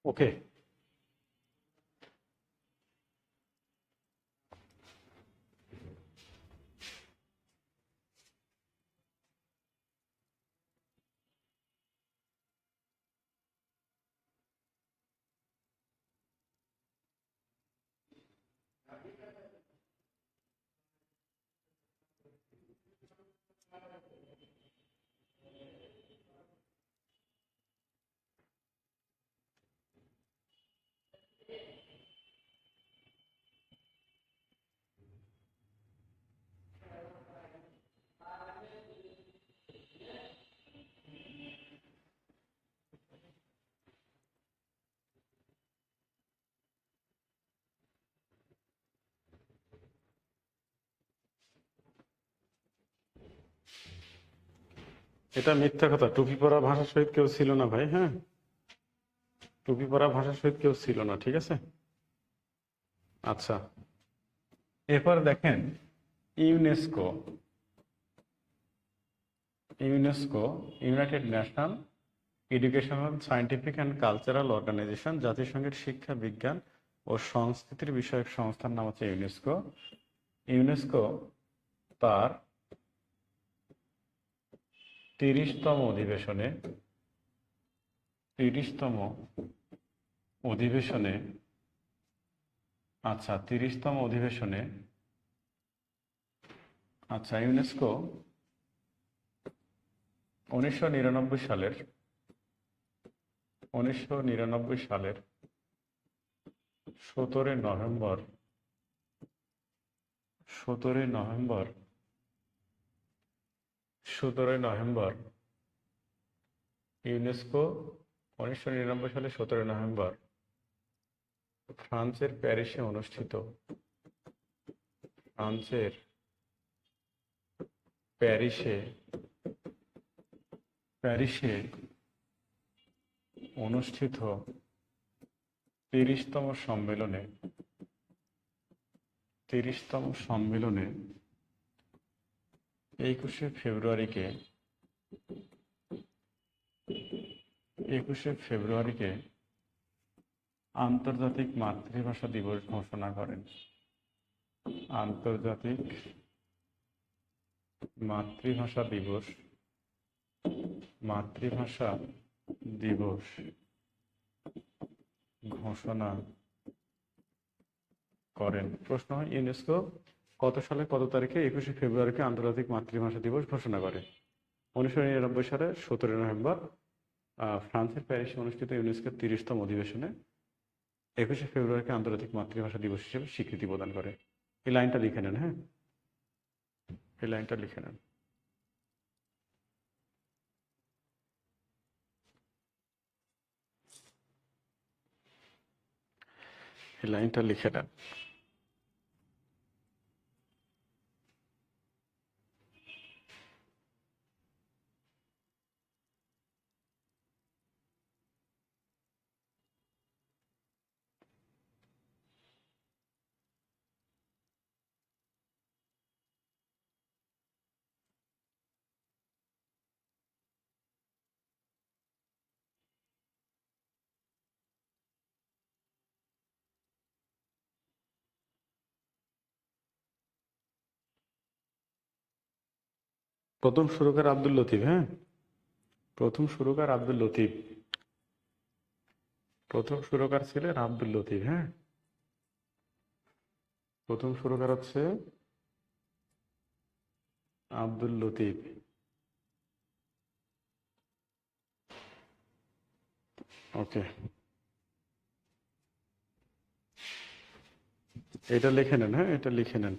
ওকে। এটা মিথ্যা কথা, টুপি পরা ভাষার সহিত কেউ ছিল না ভাই। হ্যাঁ, টুপি পরা ভাষার সহিত কেউ ছিল না, ঠিক আছে। আচ্ছা, এরপর দেখেন UNESCO. UNESCO United National Educational, Scientific and Cultural Organization, জাতিসংঘের শিক্ষা, বিজ্ঞান ও সংস্কৃতির বিষয়ক সংস্থার নাম হচ্ছে ইউনেস্কো। ইউনেস্কো তার 30তম অধিবেশনে 30তম অধিবেশনে আচ্ছা 30তম অধিবেশনে ইউনেস্কো 1999 সালের 17 নভেম্বর 17 নভেম্বর ইউনেস্কো 1999 সালে 17 নভেম্বর ফ্রান্সের প্যারিসে প্যারিসে অনুষ্ঠিত 30তম সম্মেলনে 21শে ফেব্রুয়ারিকে আন্তর্জাতিক মাতৃভাষা দিবস ঘোষণা করেন। আন্তর্জাতিক মাতৃভাষা দিবস ঘোষণা করেন। প্রশ্ন হয়, ইউনেস্কো কত সালে কত তারিখে 21শে ফেব্রুয়ারিকে আন্তর্জাতিক মাতৃভাষা দিবস ঘোষণা করে? 1999 সালে 17 নভেম্বর ফ্রান্সের প্যারিসে অনুষ্ঠিত ইউনেস্কোর 30তম অধিবেশনে 21শে ফেব্রুয়ারিকে আন্তর্জাতিক মাতৃভাষা দিবস হিসেবে স্বীকৃতি প্রদান করে। এই লাইনটা লিখে নেন। হ্যাঁ, এই লাইনটা লিখে নেন। এই লাইনটা লিখে নেন। প্রথম সুরকার আব্দুল লতিফ। হ্যাঁ, প্রথম সুরকার আব্দুল লতিফ। প্রথম সুরকার ছিলেন আব্দুল লতিফ। হ্যাঁ, প্রথম সুরকার হচ্ছে আব্দুল লতিফ। ওকে, এটা লিখে নেন। হ্যাঁ, এটা লিখে নেন।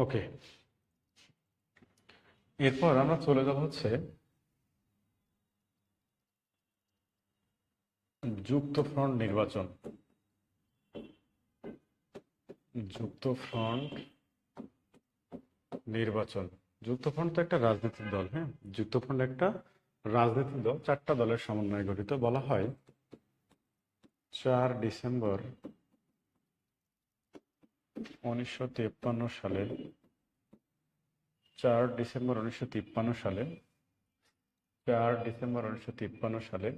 ওকে, এরপর আমরা চলে যাব হচ্ছে যুক্তফ্রন্ট নির্বাচন। যুক্তফ্রন্ট নির্বাচন যুক্তফ্রন্ট তো একটা রাজনৈতিক দল, হ্যাঁ, যুক্তফ্রন্ট একটা রাজনৈতিক দল, 4টা দলের সমন্বয়ে গঠিত। বলা হয় 4 ডিসেম্বর 1953 সালে 4 ডিসেম্বর 1953 সালে 4 ডিসেম্বর 1953 সালে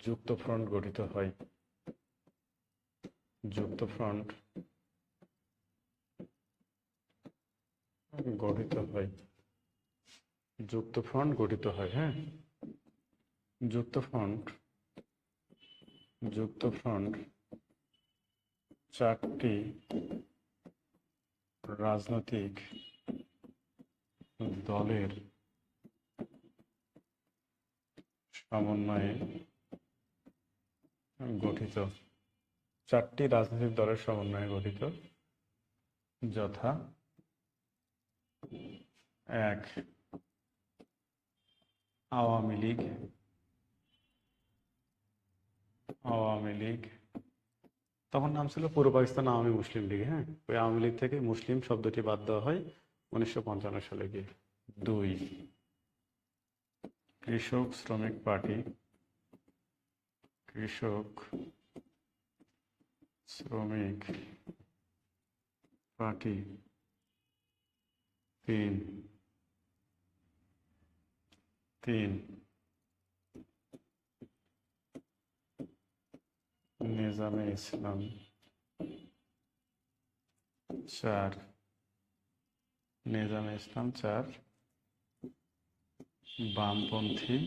যুক্তফ্রন্ট গঠিত হয়। যুক্তফ্রন্ট গঠিত হয়। যুক্তফ্রন্ট গঠিত হয়, হ্যাঁ। যুক্তফ্রন্ট যুক্তফ্রন্ট 4টি রাজনৈতিক দলের সমন্বয়ে গঠিত। 4টি রাজনৈতিক দলের সমন্বয়ে গঠিত, যথা 1 আওয়ামী লীগ, তখন নাম ছিল পূর্ব পাকিস্তান আওয়ামী মুসলিম লীগ, হ্যাঁ। ওই আওয়ামী লীগ থেকে মুসলিম শব্দটি বাদ দেওয়া হয় 1955 সালে গিয়ে। 2 কৃষক শ্রমিক পার্টি, কৃষক শ্রমিক পার্টি। 3 নিজামে ইসলাম। 4 নিজামে ইসলাম। 4 বামপন্থী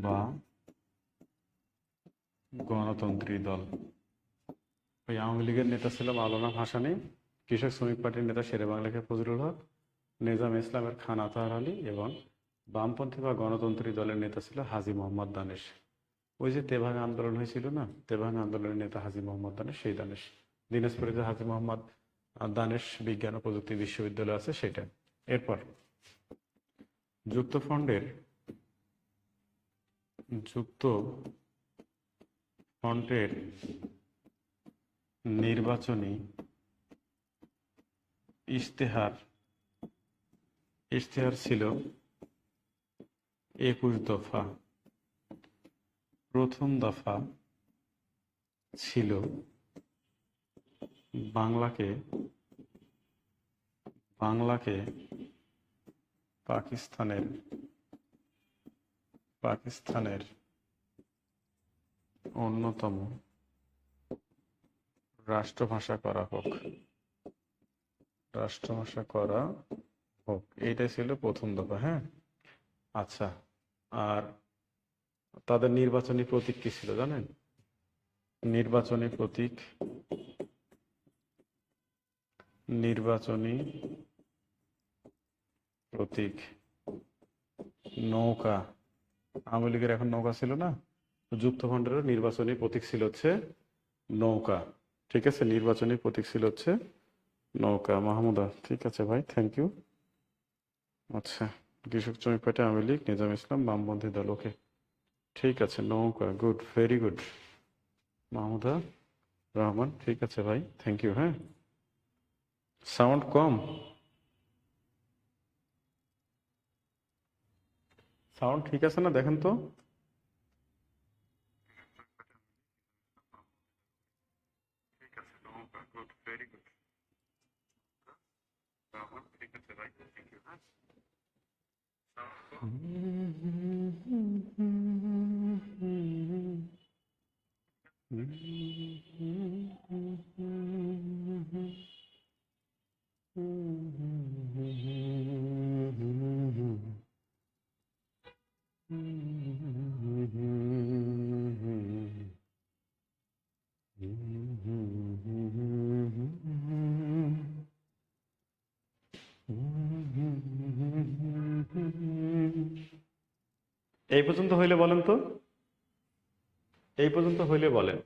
বা গণতন্ত্রী দল। ওই আওয়ামী লীগের নেতা ছিল মাওলানা ভাসানী, কৃষক শ্রমিক পার্টির নেতা শেরেবাংলা খাঁ ফজলুল হক, নিজাম ইসলামের খান আতাহার আলী এবং বামপন্থী বা গণতন্ত্রী দলের নেতা ছিল হাজী মোহাম্মদ দানেশ। ওই যে তেভাগা আন্দোলন হয়েছিল না, তেভাগা আন্দোলনের নেতা হাজী মোহাম্মদ দানেশ, সেই দানেশ। দিনাজপুরে যে হাজী মোহাম্মদ দানেশ বিজ্ঞান ও প্রযুক্তি বিশ্ববিদ্যালয় আছে সেটা। এরপর যুক্তফ্রন্টের নির্বাচনী ইশতেহার ছিল 21 দফা। প্রথম দফা ছিল বাংলাকে পাকিস্তানের অন্যতম রাষ্ট্রভাষা করা হোক। এইটাই ছিল প্রথম দফা, হ্যাঁ। আচ্ছা, আর তাদের নির্বাচনী প্রতীক কি ছিল জানেন? নির্বাচনী প্রতীক নৌকা। আওয়ামী লীগের এখন নৌকা ছিল না, যুক্তফ্রন্টেরও নির্বাচনী প্রতীক ছিল হচ্ছে নৌকা। ঠিক আছে, নির্বাচনী প্রতীক ছিল হচ্ছে নৌকা। মাহমুদা, ঠিক আছে ভাই, থ্যাংক ইউ। আচ্ছা, কৃষক শ্রমিক পার্টি, আওয়ামী লীগ, নিজাম ইসলাম, বামপন্থী দল। ওকে, ঠিক আছে, নৌকা, good, very good. Mahmuda Rahman, ঠিক আছে ভাই, থ্যাংক ইউ। হ্যাঁ, সাউন্ড কম, সাউন্ড ঠিক আছে না দেখেন তো। ঠিক আছে, নৌকা, গুড, ভেরি গুড। রহমান, ঠিক আছে ভাই, থ্যাংক ইউ। হ্যাঁ, এই পর্যন্ত হইলে বলেন তো, এই পর্যন্ত হইলে বলেন।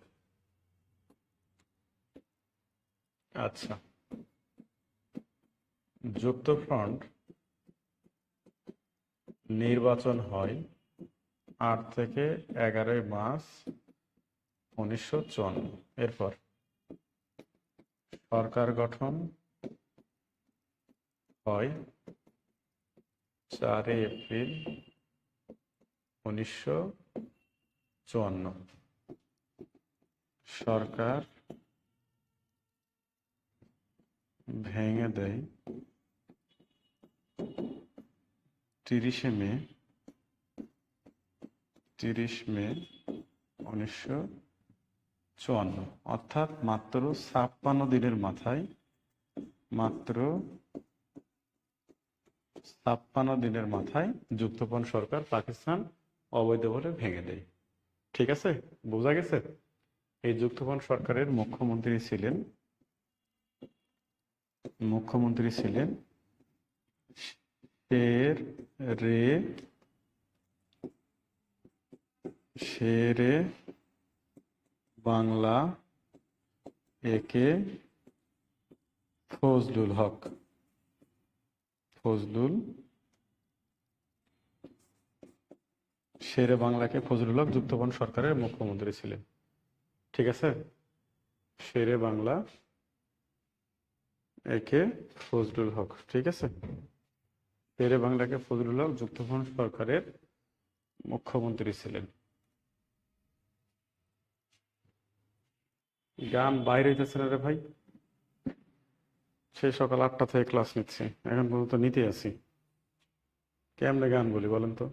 আচ্ছা, যুক্তফ্রন্ট নির্বাচন হয় 8 থেকে 11 মার্চ 1954। এরপর সরকার গঠন হয় 4 এপ্রিল 1954। সরকার ভেঙে দেয় 30 মে 1954, অর্থাৎ মাত্র 56 দিনের মাথায়, মাত্র 56 দিনের মাথায় যুক্তফ্রন্ট সরকার পাকিস্তান অবৈধ বলে ভেঙে দেয়। ঠিক আছে, বোঝা গেছে? এই যুক্তফ্রন্ট সরকারের মুখ্যমন্ত্রী ছিলেন শেরে বাংলা একে ফজলুল হক। শেরে বাংলাকে ফজলুল হক যুক্তফ্রন্ট সরকারের মুখ্যমন্ত্রী ছিলেন। ঠিক আছে, শেরে বাংলা একে ফজলুল হক। ঠিক আছে, শেরে বাংলাকে ফজলুল হক যুক্তফ্রন্ট সরকারের মুখ্যমন্ত্রী ছিলেন। গান বাইরে হইতেছে না রে ভাই, সেই সকাল 8টা থেকে ক্লাস নিচ্ছি, এখন পর্যন্ত নিতে আছি। কেমনে গান বলি বলেন তো?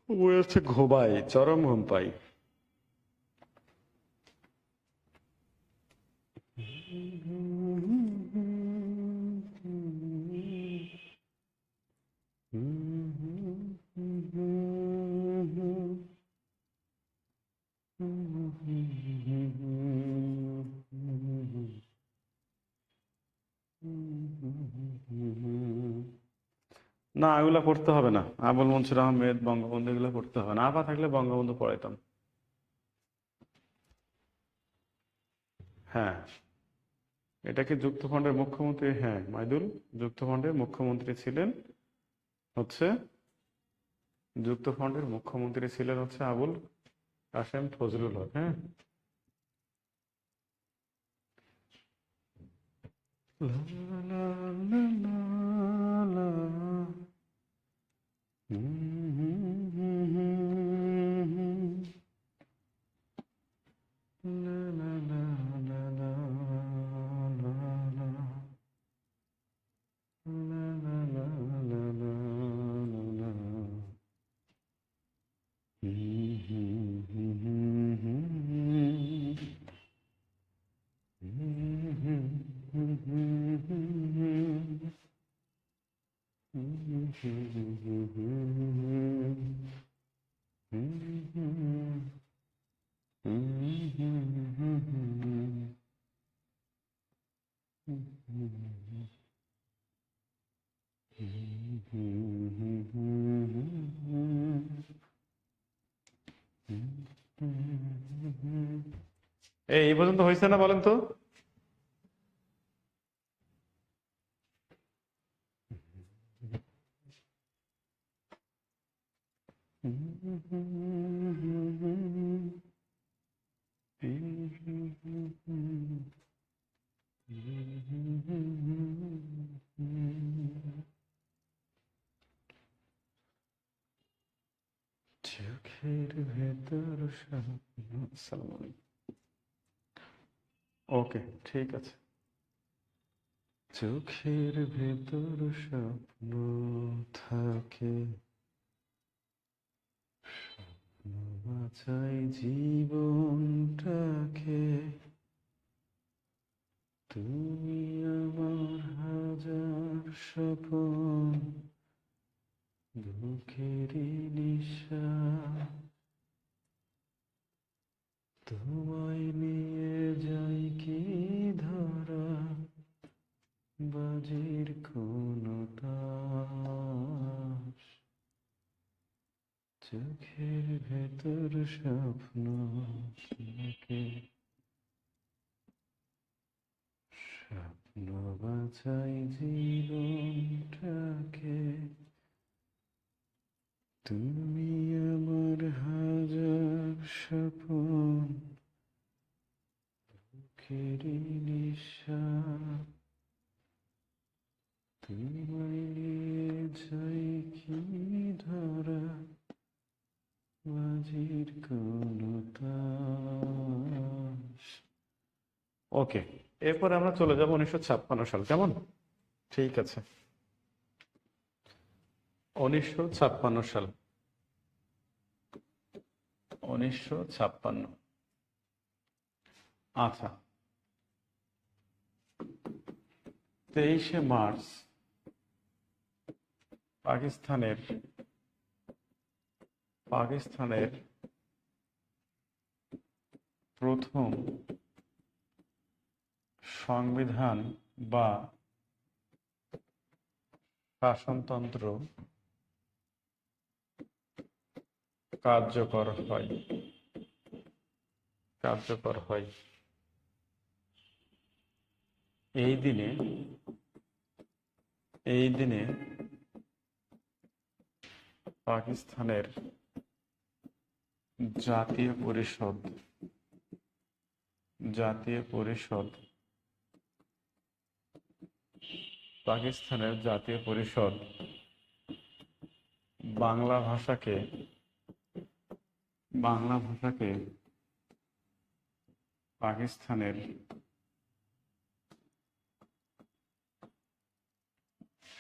মনে হচ্ছে ঘুমাই, চরম ঘুম পাই। না, এগুলো পড়তে হবে না। আবুল মনসুর আহমেদ, বঙ্গবন্ধু, এগুলো পড়তে হবে না। আবা থাকলে বঙ্গবন্ধু পড়াইতাম। হ্যাঁ, এটা কি যুক্তফ্রন্টের মুখ্যমন্ত্রী? হ্যাঁ মাইদুল, যুক্তফ্রন্টের মুখ্যমন্ত্রী ছিলেন হচ্ছে আবুল কাসেম ফজলুল হক। হ্যাঁ, এই পর্যন্ত হয়েছে না বলেন তো? চোখের ভেতর স্বপ্ন। আসসালামু আলাইকুম। ওকে, ঠিক আছে। চোখের ভেতর স্বপ্ন থাকে, বাঁচাই জীবনটাকে, তুমি আমার হাজার স্বপন, বুকেরই নিঃশ্বাস, তোমায় নিয়ে যাই কি ধরা, চোখের ভেতর স্বপ্ন থাকে, স্বপ্ন বাঁচাই জীবনটাকে, তুমি আমার হাজার স্বপন, বুকেরই নিঃশ্বাস, তোমায় নিয়ে যাই কি ধরা, বাজির কোনো তাস। ওকে, এরপরে আমরা চলে যাব 1956 সাল। কেমন? ঠিক আছে, 1956 সাল। 1956। আচ্ছা, 23শে মার্চ পাকিস্তানের প্রথম সংবিধান বা শাসনতন্ত্র কার্যকর হয়। এই দিনে পাকিস্তানের জাতীয় পরিষদ বাংলা ভাষাকে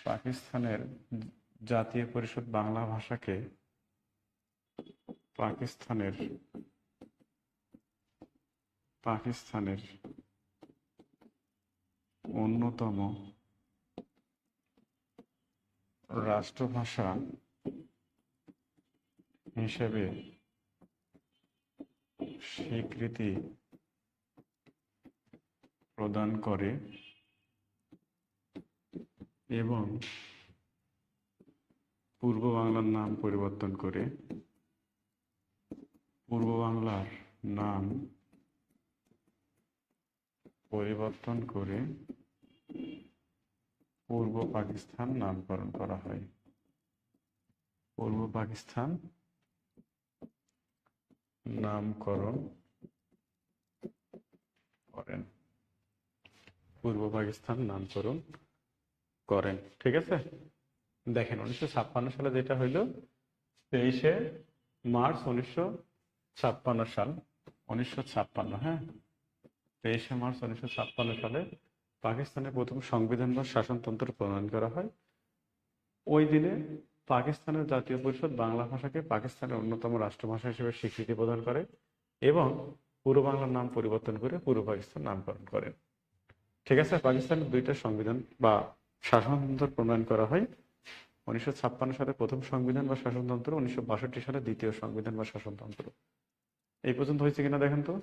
পাকিস্তানের জাতীয় পরিষদ বাংলা ভাষাকে পাকিস্তানের অন্যতম রাষ্ট্রভাষা হিসেবে স্বীকৃতি প্রদান করে এবং পূর্ব বাংলার নাম পরিবর্তন করে পূর্ব পাকিস্তান নামকরণ করা হয়। পূর্ব পাকিস্তান নামকরণ করেন। ঠিক আছে, দেখেন 1956 সালে যেটা হইল, 23শে মার্চ 1956 সাল, 1956, হ্যাঁ, 23শে মার্চ 1956 সালে পাকিস্তানের প্রথম সংবিধান বা শাসনতন্ত্র প্রণয়ন করা হয়। ওই দিনে পাকিস্তানের জাতীয় পরিষদ বাংলা ভাষাকে পাকিস্তানের অন্যতম রাষ্ট্রভাষা হিসেবে স্বীকৃতি প্রদান করে এবং পূর্ব বাংলার নাম পরিবর্তন করে পূর্ব পাকিস্তান নামকরণ করেন। ঠিক আছে, পাকিস্তানের দুইটা সংবিধান বা শাসনতন্ত্র প্রণয়ন করা হয়। 1956 সালে প্রথম সংবিধান বা শাসনতন্ত্র, 1962 সালে দ্বিতীয় সংবিধান বা শাসনতন্ত্র। এই পর্যন্ত হয়েছে কিনা দেখেন তো।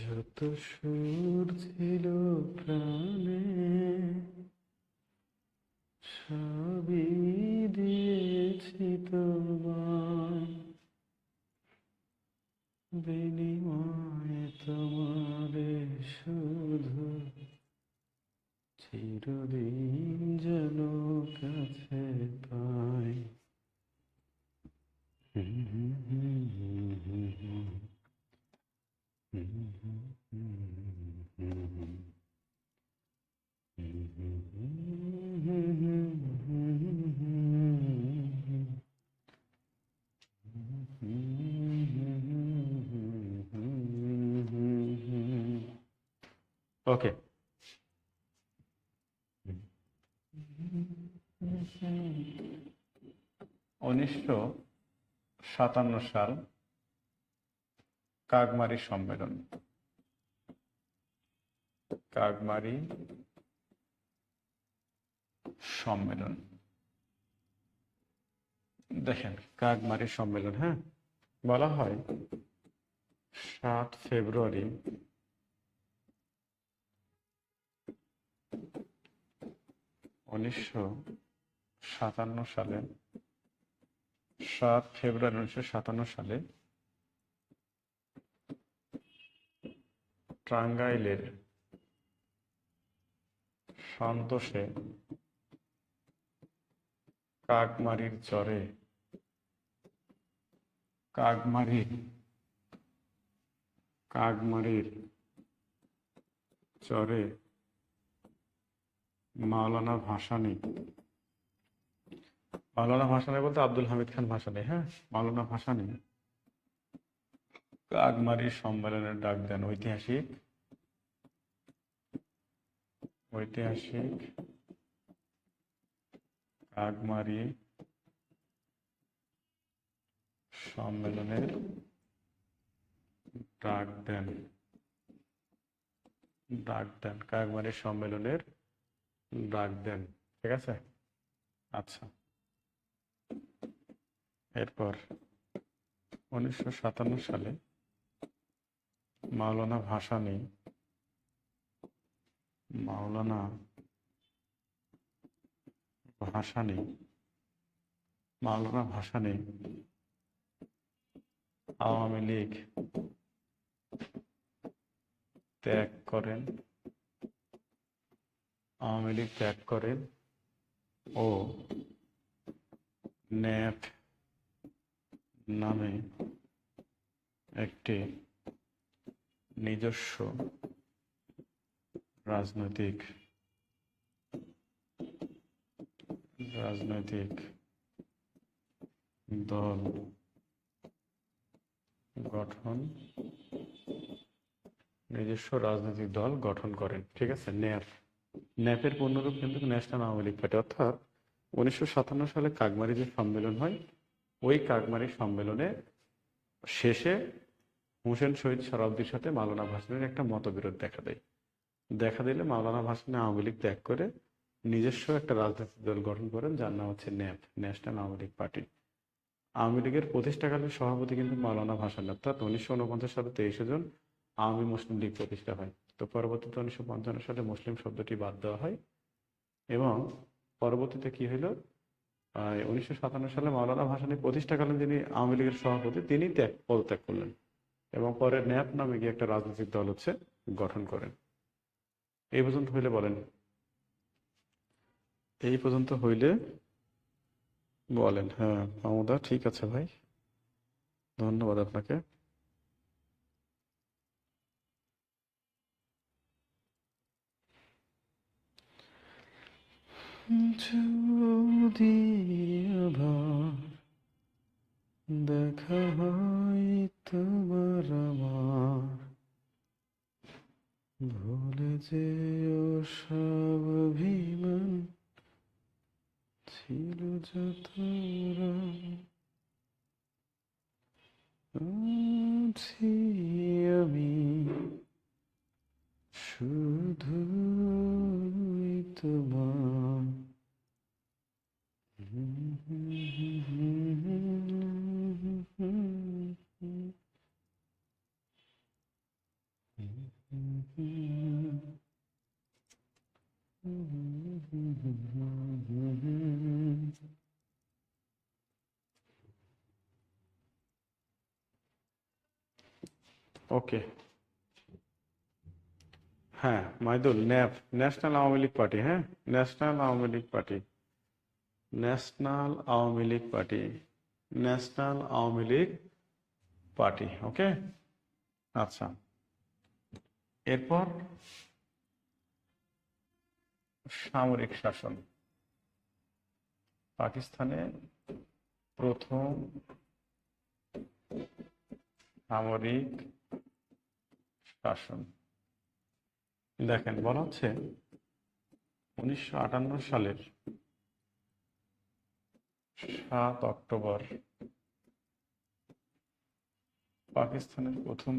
যত সুর ছিল প্রাণে সবই দিয়েছি তোমায়, বিনিময়ে তোমারে শুধু চিরদিন যেন কাছে পাই। ওকে, 1957 সাল কাগমারি সম্মেলন। দেখেন কাকমারি সম্মেলন, হ্যাঁ, বলা হয় 7 ফেব্রুয়ারি 1957 সালে, 7 ফেব্রুয়ারি 1957 সালে টাঙ্গাইলের সন্তোষে কাকমারির চরে কাকমারির চরে মাওলানা ভাসানী বলতে আব্দুল হামিদ খান ভাসানী, হ্যাঁ, মাওলানা ভাসানী কাকমারির সম্মেলনের ডাক দেন। ঐতিহাসিক কাকমারি সম্মেলনের ডাক দেন কাকমারি সম্মেলনের ডাক দেন। ঠিক আছে, আচ্ছা। এরপর 1957 সালে মাওলানা ভাসানী আওয়ামী লীগ ত্যাগ করেন ও ন্যাপ নামে একটি নিজস্ব রাজনৈতিক দল গঠন করেন। ঠিক আছে, ন্যাপের পূর্ণরূপ কিন্তু ন্যাশনাল আওয়ামী লীগ পার্টি। অর্থাৎ 1957 সালে কাকমারি যে সম্মেলন হয়, ওই কাকমারি সম্মেলনে শেষে হোসেন শহীদ সোহরাওয়ার্দীর সাথে মাওলানা ভাসানীর একটা মতবিরোধ দেখা দিলে মাওলানা ভাসানী আওয়ামী লীগ ত্যাগ করে নিজস্ব একটা রাজনৈতিক দল গঠন করেন, যার নাম হচ্ছে nap, national Awami league party. Awami লীগের প্রতিষ্ঠাকালীন সভাপতি কিন্তু মাওলানা ভাসানী। অর্থাৎ 1949 সালে 23 জুন আওয়ামী মুসলিম লীগ প্রতিষ্ঠা হয়। তো পরবর্তীতে 1955 সালে মুসলিম শব্দটি বাদ দেওয়া হয় এবং পরবর্তীতে কি হইল, 1957 সালে মাওলানা ভাসানী প্রতিষ্ঠাকালীন যিনি আওয়ামী লীগের সভাপতি, তিনি পদত্যাগ করলেন এবং পরে ন্যাপ নামে গিয়ে একটা রাজনৈতিক দল গঠন করেন। এই পর্যন্ত হইলে বলেন, এই পর্যন্ত হইলে বলেন। হ্যাঁ মামুদা, ঠিক আছে ভাই, ধন্যবাদ আপনাকে। যদি আবার দেখা হয় তোমার আমার, ভুলে যেও সব অভিমান ছিল যত আছি আমি শুধুই তোমার। ওকে, হ্যাঁ Maidul, national Awami league party, হ্যাঁ, national Awami league party, national Awami league party, national Awami league party. Okay, আচ্ছা। এরপর সামরিক শাসন। পাকিস্তানে প্রথম সামরিক শাসন। দেখেন বলা হচ্ছে 1958 সালের 7 অক্টোবর পাকিস্তানের প্রথম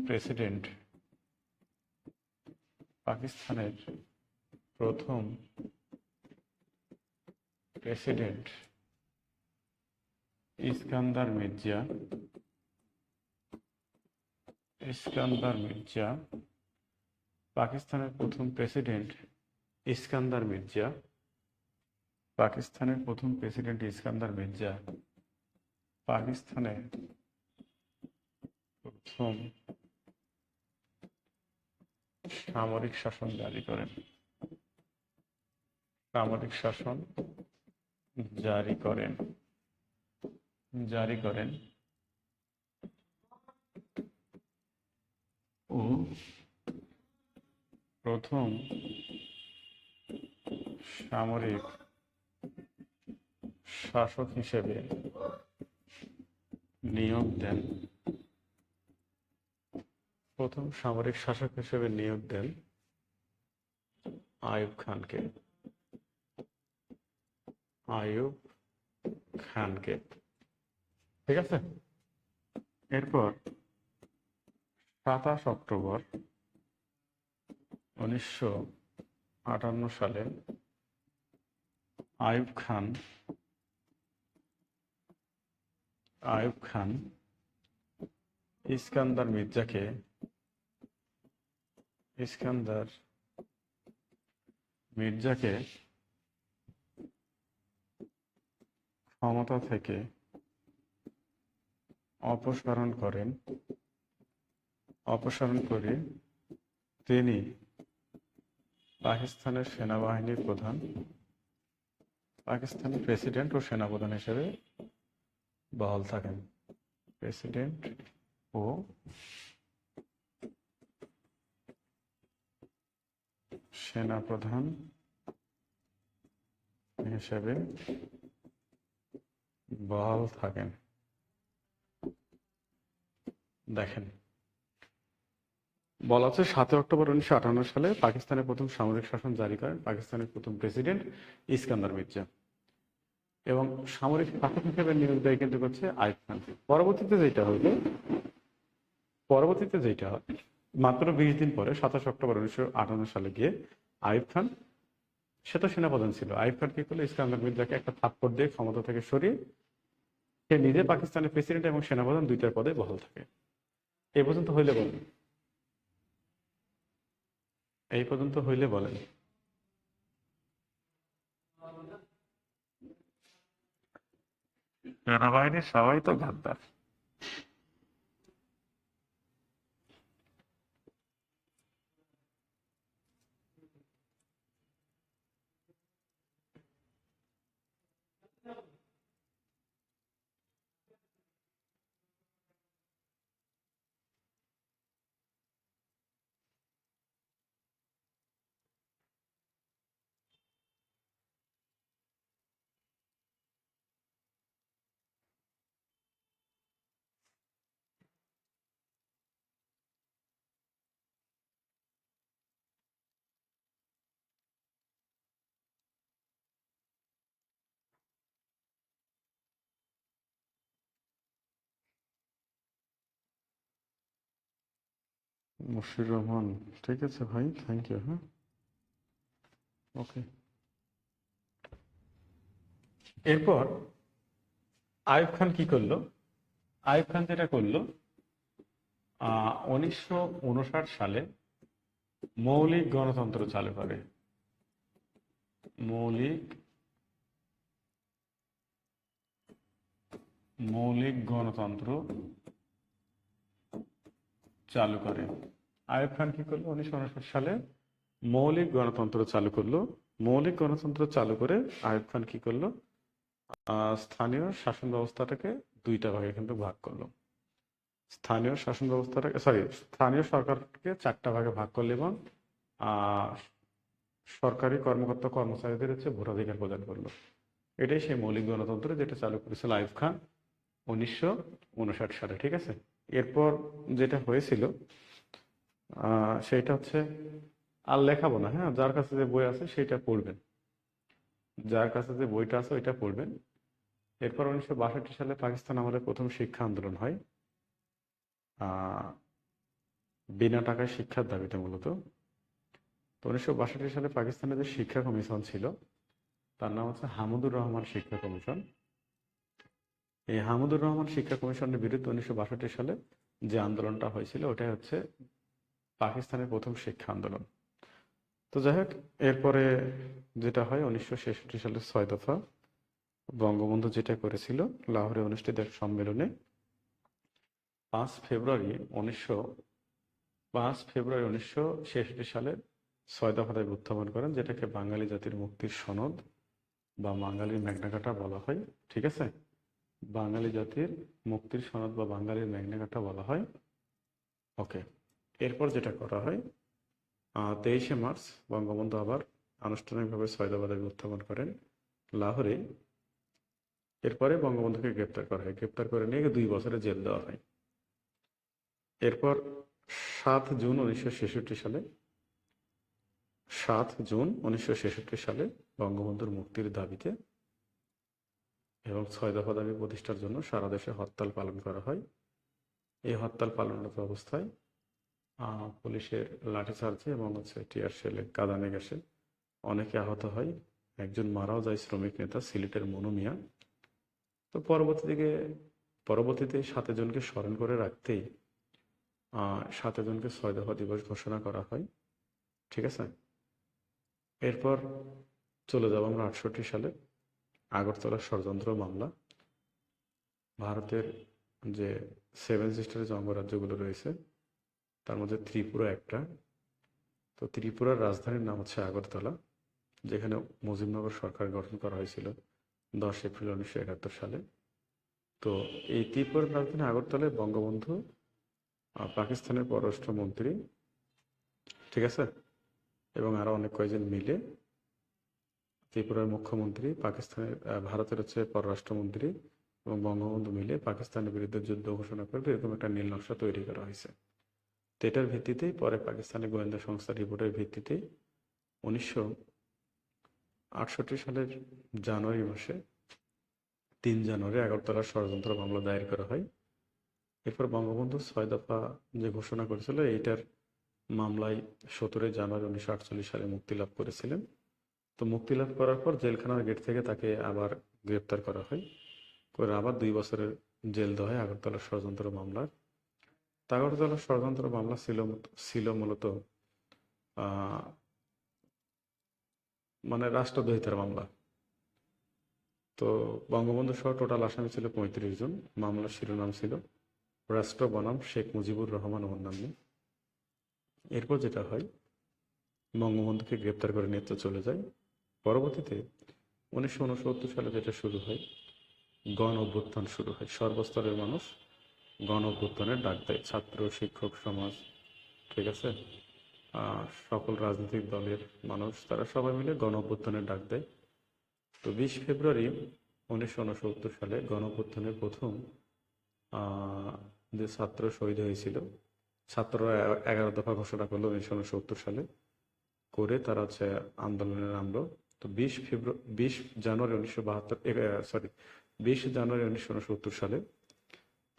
প্রেসিডেন্ট ইস্কান্দার মির্জা, ইস্কান্দার মির্জা, পাকিস্তানের প্রথম প্রেসিডেন্ট ইস্কান্দার মির্জা, পাকিস্তানের প্রথম প্রেসিডেন্ট ইস্কান্দার মির্জা পাকিস্তানে প্রথম সামরিক শাসন জারি করেন, সামরিক শাসন জারি করেন, জারি করেন ও প্রথম সামরিক শাসক হিসেবে নিয়োগ দেন, প্রথম সামরিক শাসক হিসেবে নিয়োগ দেন আইয়ুব খানকে, আইয়ুব খানকে। ঠিক আছে। এরপর 27 অক্টোবর 1958 সালে আইয়ুব খান, আইয়ুব খান ইস্কান্দার মির্জাকে, ইস্কান্দার মির্জাকে ক্ষমতা থেকে অপসারণ করেন, অপসারণ করে তিনি পাকিস্তানের সেনাবাহিনীর প্রধান, পাকিস্তানের প্রেসিডেন্ট ও সেনাপ্রধান হিসেবে বহাল থাকেন, প্রেসিডেন্ট ও সেনাপ্রধান হিসেবে বহাল থাকেন। দেখেন, বলা হচ্ছে 7 অক্টোবর 1958 সালে পাকিস্তানের প্রথম সামরিক শাসন জারি করেন পাকিস্তানের প্রথম প্রেসিডেন্ট ইস্কান্দার মির্জা, এবং সামরিক শাসক হিসেবে নিয়োগ দেয় কিন্তু হচ্ছে আইয়ুব খান। পরবর্তীতে যেটা হয় মাত্র 20 দিন পরে 27 অক্টোবর 1958 সালে গিয়ে আইয়ুব খান, সে তো সেনাপ্রধান ছিল, আইয়ুব খান কি করলো, ইস্কান্দার মির্জাকে একটা থাপ্পড় দিয়ে ক্ষমতা থেকে সরিয়ে সে নিজে পাকিস্তানের প্রেসিডেন্ট এবং সেনাপ্রধান দুইটার পদে বহাল থাকে। এই পর্যন্ত হইলে বলেন, এই পর্যন্ত হইলে বলেন। সেনাবাহিনীর সবাই তো গাদ্দার। মুশির রহমান, ঠিক আছে ভাই, থ্যাংক ইউ। হ্যাঁ, ওকে। এরপর আইয়ুব খান কি করলো, আইয়ুব খান যেটা করলো 1959 সালে মৌলিক গণতন্ত্র চালু করে, মৌলিক মৌলিক গণতন্ত্র চালু করে। আইয়ুব খান কি করলো 1959 সালে মৌলিক গণতন্ত্র চালু করলো, মৌলিক গণতন্ত্র চালু করে আইয়ুব খান কি করলো, স্থানীয় শাসন ব্যবস্থাটাকে দুইটা ভাগে কিন্তু ভাগ করলো, স্থানীয় শাসন ব্যবস্থাটাকে স্থানীয় সরকারকে 4টা ভাগে ভাগ করলো, এবং সরকারি কর্মকর্তা কর্মচারীদের হচ্ছে ভোটাধিকার প্রদান করলো। এটাই সেই মৌলিক গণতন্ত্র যেটা চালু করেছিল আইয়ুব খান 1959 সালে। ঠিক আছে। এরপর যেটা হয়েছিল সেটা হচ্ছে, আর লেখাবো না, হ্যাঁ, যার কাছে যে বই আছে সেটা পড়বেন, যার কাছে যে বইটা আছে ওইটা পড়বেন। এরপর 1962 সালে পাকিস্তান আমাদের প্রথম শিক্ষা আন্দোলন হয়, বিনা টাকায় শিক্ষার দাবিতে মূলত। তো 1962 সালে পাকিস্তানের যে শিক্ষা কমিশন ছিল তার নাম হচ্ছে হামিদুর রহমান শিক্ষা কমিশন। এই হামিদুর রহমান শিক্ষা কমিশনের বিরুদ্ধে 1962 সালে যে আন্দোলনটা হয়েছিল ওটাই হচ্ছে পাকিস্তানের প্রথম শিক্ষা আন্দোলন। তো যাই হোক, এরপরে যেটা হয় 1966 সালে 6 দফা বঙ্গবন্ধু যেটা করেছিল লাহোরে অনুষ্ঠিত এক সম্মেলনে 5 ফেব্রুয়ারি 1966 সালে 6 দফা দাবি উত্থাপন করেন, যেটাকে বাঙালি জাতির মুক্তির সনদ বা বাঙালির ম্যাগনা কার্টা বলা হয়। ঠিক আছে, বাঙালি জাতির মুক্তির সনদ বা বাঙালির ম্যাগনা কার্টা বলা হয়। ওকে, এরপর যেটা করা হয় 23শে মার্চ বঙ্গবন্ধু আবার আনুষ্ঠানিকভাবে 6 দফা দাবি উত্থাপন করেন লাহোরে। এরপরে বঙ্গবন্ধুকে গ্রেপ্তার করা হয়, গ্রেপ্তার করে নিয়ে 2 বছরের জেল দেওয়া হয়। এরপর 7 জুন 1966 সালে বঙ্গবন্ধুর মুক্তির দাবিতে এবং 6 দফা দাবি প্রতিষ্ঠার জন্য সারা দেশে হরতাল পালন করা হয়। এই হরতাল পালনরত অবস্থায় পুলিশের লাঠিচার্জে এবং টিয়ার শেলে, কাঁদানে গ্যাসে অনেকে আহত হয়। একজন মারাও যায়, শ্রমিক নেতা সিলেটের মনু মিয়া। তো পরবর্তীতে 7 জনকে স্মরণ করে রাখতেই 7 জনকে 6 দফা দিবস ঘোষণা করা হয়। ঠিক আছে, এরপর চলে যাব আমরা 68 সালে আগরতলা ষড়যন্ত্র মামলা। ভারতের যে 7 সিস্টারের যে অঙ্গরাজ্যগুলো রয়েছে তার মধ্যে ত্রিপুরা একটা। তো ত্রিপুরার রাজধানীর নাম হচ্ছে আগরতলা, যেখানে মুজিবনগর সরকার গঠন করা হয়েছিল 10 এপ্রিল 1971 সালে। তো এই ত্রিপুরার রাজধানী আগরতলায় বঙ্গবন্ধু, পাকিস্তানের পররাষ্ট্রমন্ত্রী, ঠিক আছে, এবং আরো অনেক কয়েকজন মিলে, ত্রিপুরার মুখ্যমন্ত্রী, ভারতের হচ্ছে পররাষ্ট্রমন্ত্রী এবং বঙ্গবন্ধু মিলে পাকিস্তানের বিরুদ্ধে যুদ্ধ ঘোষণা করবে, এরকম একটা নীল নকশা তৈরি করা হয়েছে। তো এটার ভিত্তিতেই পরে পাকিস্তানের গোয়েন্দা সংস্থার রিপোর্টের ভিত্তিতে 1968 সালের জানুয়ারি মাসে 3 জানুয়ারি আগরতলার ষড়যন্ত্র মামলা দায়ের করা হয়। এরপর বঙ্গবন্ধু 6 দফা যে ঘোষণা করেছিল এইটার মামলায় 17 জানুয়ারি 1948 সালে মুক্তি লাভ করেছিলেন। তো মুক্তি লাভ করার পর জেলখানার গেট থেকে তাকে আবার গ্রেপ্তার করা হয়, করে আবার 2 বছরের জেল দেওয়া হয় আগরতলা ষড়যন্ত্র মামলার। আগরতলা ষড়যন্ত্র মামলা ছিল মূলত মানে রাষ্ট্রদ্রোহিতার মামলা। তো বঙ্গবন্ধু সহ টোটাল আসামি ছিল 35 জন। মামলার শিরোনাম ছিল রাষ্ট্র বনাম শেখ মুজিবুর রহমান ও অন্যান্য। এরপর যেটা হয় বঙ্গবন্ধুকে গ্রেপ্তার করে নিয়ে চলে যায়। পরবর্তীতে 1969 সালে যেটা শুরু হয়, গণ অভ্যুত্থান শুরু হয়। সর্বস্তরের মানুষ গণ অভ্যুত্থানের ডাক দেয়, ছাত্র, শিক্ষক সমাজ, ঠিক আছে, সকল রাজনৈতিক দলের মানুষ, তারা সবাই মিলে গণ অভ্যুত্থানের ডাক দেয়। তো 20 ফেব্রুয়ারি 1969 সালে গণ অভ্যুত্থানের প্রথম যে ছাত্র শহীদ হয়েছিল, ছাত্ররা 11 দফা ঘোষণা করলো 1969 সালে, করে তারা হচ্ছে আন্দোলনে নামলো। তো 20 জানুয়ারি 1969 সালে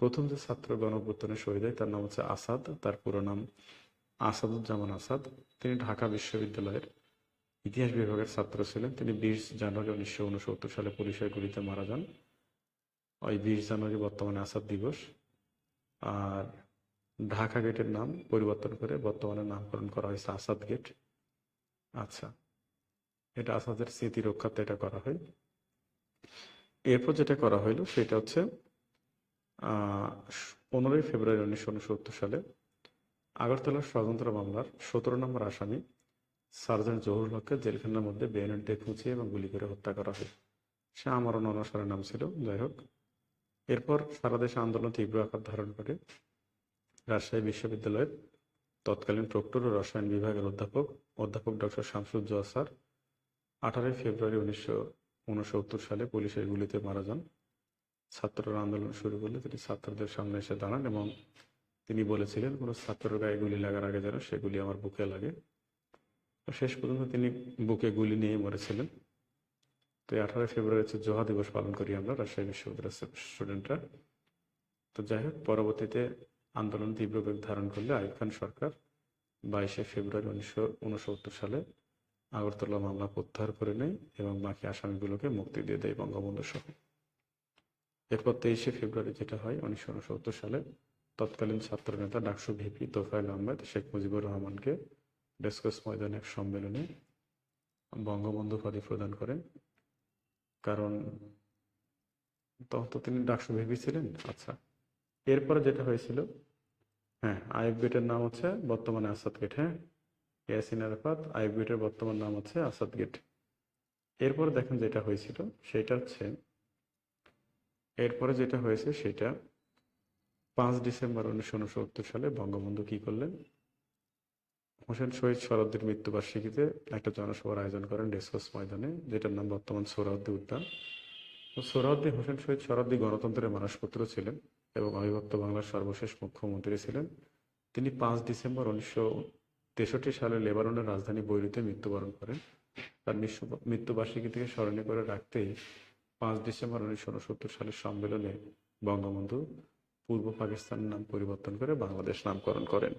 প্রথম যে ছাত্র গণ অভ্যুত্থানে শহীদ হয় তার নাম হচ্ছে আসাদ, তার পুরো নাম আসাদুজ্জামান আসাদ। তিনি ঢাকা বিশ্ববিদ্যালয়ের ইতিহাস বিভাগের ছাত্র ছিলেন। তিনি 20 জানুয়ারি 1969 সালে পুলিশের গুলিতে মারা যান। ওই 20 জানুয়ারি বর্তমানে আসাদ দিবস। আর ঢাকা গেটের নাম পরিবর্তন করে বর্তমানে নামকরণ করা হয়েছে আসাদ গেট। আচ্ছা, এটা আসাদের স্মৃতি রক্ষার্থে এটা করা হয়। এরপর যেটা করা হইলো সেটা হচ্ছে 15 ফেব্রুয়ারি 1969 সালে আগরতলার ষড়যন্ত্র মামলার 17 নম্বর আসামি সার্জেন্ট জহুরুল হককে জেলখানার মধ্যে বেয়নেট দিয়ে খুঁচিয়ে এবং গুলি করে হত্যা করা হয়। সে আমরণ অনশনের নাম ছিল। যাই হোক, এরপর সারা দেশে আন্দোলন তীব্র আকার ধারণ করে। রাজশাহী বিশ্ববিদ্যালয়ের তৎকালীন প্রক্টর ও রসায়ন বিভাগের অধ্যাপক ডক্টর শামসুজ্জোহা স্যার 18 ফেব্রুয়ারি 1969 সালে পুলিশের গুলিতে মারা যান। ছাত্ররা আন্দোলন শুরু করলে তিনি ছাত্রদের সামনে এসে দাঁড়ান এবং তিনি বলেছিলেন কোনো ছাত্রের গায়ে গুলি লাগার আগে যেন সে গুলি আমার বুকে লাগে। তো শেষ পর্যন্ত তিনি বুকে গুলি নিয়ে মরেছিলেন। তো 18 ফেব্রুয়ারি হচ্ছে জোহা দিবস পালন করি আমরা রাজশাহী বিশ্ববিদ্যালয়ের স্টুডেন্টরা। তো যাই হোক, পরবর্তীতে আন্দোলন তীব্র বেগ ধারণ করলে আইয়ুব খান সরকার 22 ফেব্রুয়ারি 1969 সালে আগরতলা মামলা প্রত্যাহার করে নেয় এবং বাকি আসামিগুলোকে মুক্তি দিয়ে দেয় বঙ্গবন্ধু সহ। এরপর 23শে ফেব্রুয়ারি যেটা হয় 1969 সালে তৎকালীন ছাত্রনেতা ডাকসু ভিপি তোফায়েল আহমেদ শেখ মুজিবুর রহমানকে রেসকোর্স ময়দানে এক সম্মেলনে বঙ্গবন্ধু উপাধি প্রদান করেন। কারণ তখন তো তিনি ডাকসু ভিপি ছিলেন। আচ্ছা, এরপরে যেটা হয়েছিল, হ্যাঁ, আইয়ুব গেটের নাম হচ্ছে বর্তমানে আসাদ গেট। হ্যাঁ, ইয়াসিন আরাফাত আইয়ুব গেটের বর্তমান নাম হচ্ছে আসাদ গেট। এরপরে দেখেন যেটা হয়েছিল সেটা হচ্ছে, এরপরে যেটা হয়েছে সেটা 5 ডিসেম্বর 1969 সালে বঙ্গবন্ধু কি করলেন, হোসেন শহীদ সোহরাওয়ার্দীর মৃত্যুবার্ষিকীতে একটা জনসভার আয়োজন করেন রেসকোর্স ময়দানে, যেটার নাম বর্তমান সোহরাওয়ার্দী উদ্যান। তো সোহরাওয়ার্দী হোসেন শহীদ সোহরাওয়ার্দী গণতন্ত্রের মানসপুত্র ছিলেন এবং অবিভক্ত বাংলার সর্বশেষ মুখ্যমন্ত্রী ছিলেন। তিনি 5 ডিসেম্বর 1963 সালে লেবাননের রাজধানী বৈরুতে মৃত্যুবরণ করেন। তার মৃত্যুবার্ষিকী থেকে স্মরণীয় করে রাখতেই 5 ডিসেম্বর 1969 সালের সম্মেলনে বঙ্গবন্ধু পূর্ব পাকিস্তানের নাম পরিবর্তন করে বাংলাদেশ নামকরণ করেন।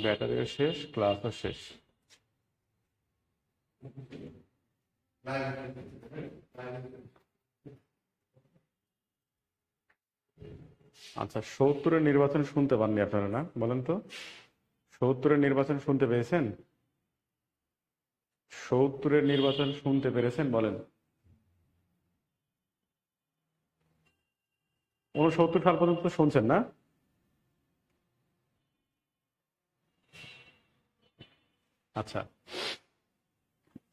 ব্যাটারিও শেষ, ক্লাসও শেষ। আচ্ছা, 70-এর নির্বাচন শুনতে পাননি আপনারা, না? বলেন তো, 70-এর নির্বাচন শুনতে পেয়েছেন? 70-এর নির্বাচন শুনতে পেরেছেন বলেন? 69 সাল পর্যন্ত শুনছেন, না? আচ্ছা,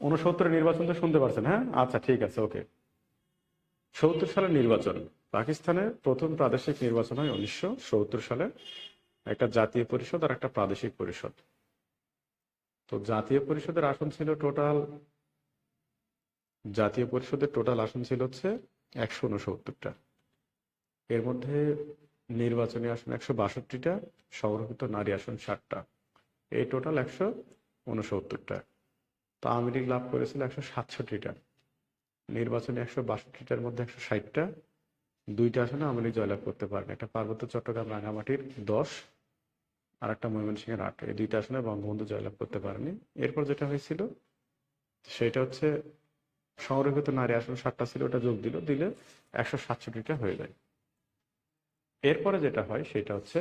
69-এর নির্বাচন তো শুনতে পারছেন, হ্যাঁ? আচ্ছা, ঠিক আছে, ওকে। 70 সালের নির্বাচন, পাকিস্তানের প্রথম প্রাদেশিক নির্বাচন হয় 1970 সালে। একটা জাতীয় পরিষদ আর একটা প্রাদেশিক পরিষদ। তো জাতীয় পরিষদের টোটাল আসন ছিল হচ্ছে 169টা। এর মধ্যে নির্বাচনী আসন 162টা, সংরক্ষিত নারী আসন 60টা। এই টোটাল 169টা। তো আওয়ামী লীগ লাভ করেছিল 167টা। নির্বাচনে 162টার মধ্যে 160টা, 2টা আসনে আওয়ামী লীগ জয়লাভ করতে পারেন। একটা পার্বত্য চট্টগ্রাম রাঙামাটির 10 আর একটা ময়মনসিংহের 8। এই 2টা আসনে বঙ্গবন্ধু জয়লাভ করতে পারেনি। এরপর যেটা হয়েছিল সেটা হচ্ছে সংরক্ষিত নারী আসন 60টা ছিল, ওটা যোগ দিলে 167টা হয়ে যায়। এরপরে যেটা হয় সেটা হচ্ছে,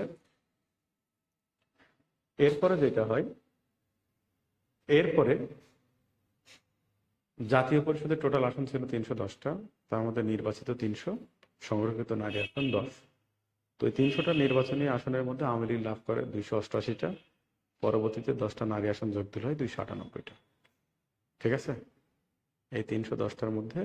এরপরে জাতীয় পরিষদের টোটাল আসন ছিল 310টা, তার মধ্যে নির্বাচিত 300, সংরক্ষিত নারী আসন 10। তো এই 300টা নির্বাচনী আসনের মধ্যে আওয়ামী লীগ লাভ করে 288টা। পরবর্তীতে 10টা নারী আসন যোগ দিল হয় 298টা। ঠিক আছে, এই 310টার মধ্যে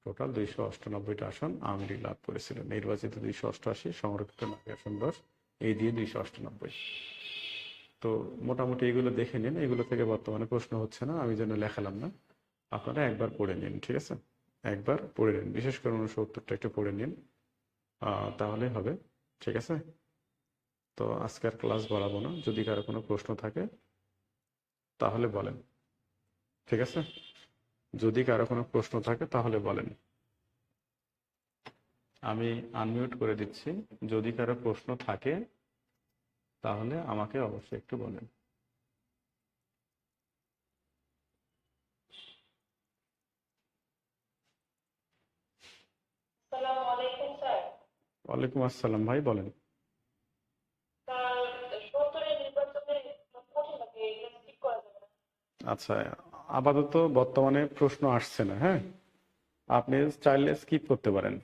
টোটাল 298টা আসন আওয়ামী লীগ লাভ করেছিল। নির্বাচিত 288, সংরক্ষিত নারী আসন 10, এই দিয়ে 298। তো মোটামুটি এগুলো দেখে নিন, এগুলো থেকে বর্তমানে প্রশ্ন হচ্ছে না, আমি যেন লেখালাম না, আপনারা একবার পড়ে নিন, ঠিক আছে? একবার পড়ে নিন, বিশেষ করে 69টা একটু পড়ে নিন, তাহলে হবে, ঠিক আছে? তো আজকের ক্লাস বাড়াবো না, যদি কারো কোনো প্রশ্ন থাকে তাহলে বলেন, ঠিক আছে? যদি কারো কোনো প্রশ্ন থাকে তাহলে বলেন। আমি আনমিউট করে দিচ্ছি, যদি কারো প্রশ্ন থাকে তাহলে আমাকে অবশ্যই একটু বলেন। আসসালামু আলাইকুম স্যার। ওয়ালাইকুম আসসালাম ভাই, বলেন। স্যার, ৭০-এর নির্বাচনে কঠিন লাগে, এগুলো ঠিক করা যাবে না। আচ্ছা, আপাতত বর্তমানে প্রশ্ন আসছে না, হ্যাঁ, আপনি চাইলে স্কিপ করতে পারেন।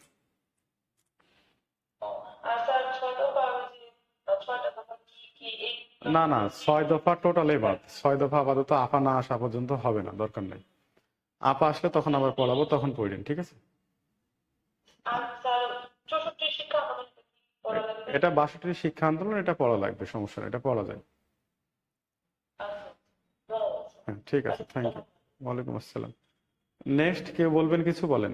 ও, আর স্যার ৬ দফা যে ৬টা দফা কি কি না না, এইগুলো 6 দফা টোটালে স্যার। বাদ, 6 দফা আপাতত আপা না আসা পর্যন্ত হবে না, দরকার নেই। আপা আসলে তখন আবার পড়াবো, তখন পড়েন, ঠিক আছে? আর স্যার ৬৪ শিক্ষা আন্দোলন কি পড়া লাগবে? এটা 62 শিক্ষা আন্দোলন, এটা পড়া লাগবে, সমস্যা নেই, এটা পড়া যায়। আচ্ছা, ধন্যবাদ স্যার। হ্যাঁ, ঠিক আছে, আচ্ছা, থ্যাংক ইউ। ধন্যবাদ। ওয়ালাইকুম আসসালাম। নেক্সট কেউ বলবেন, কিছু বলেন।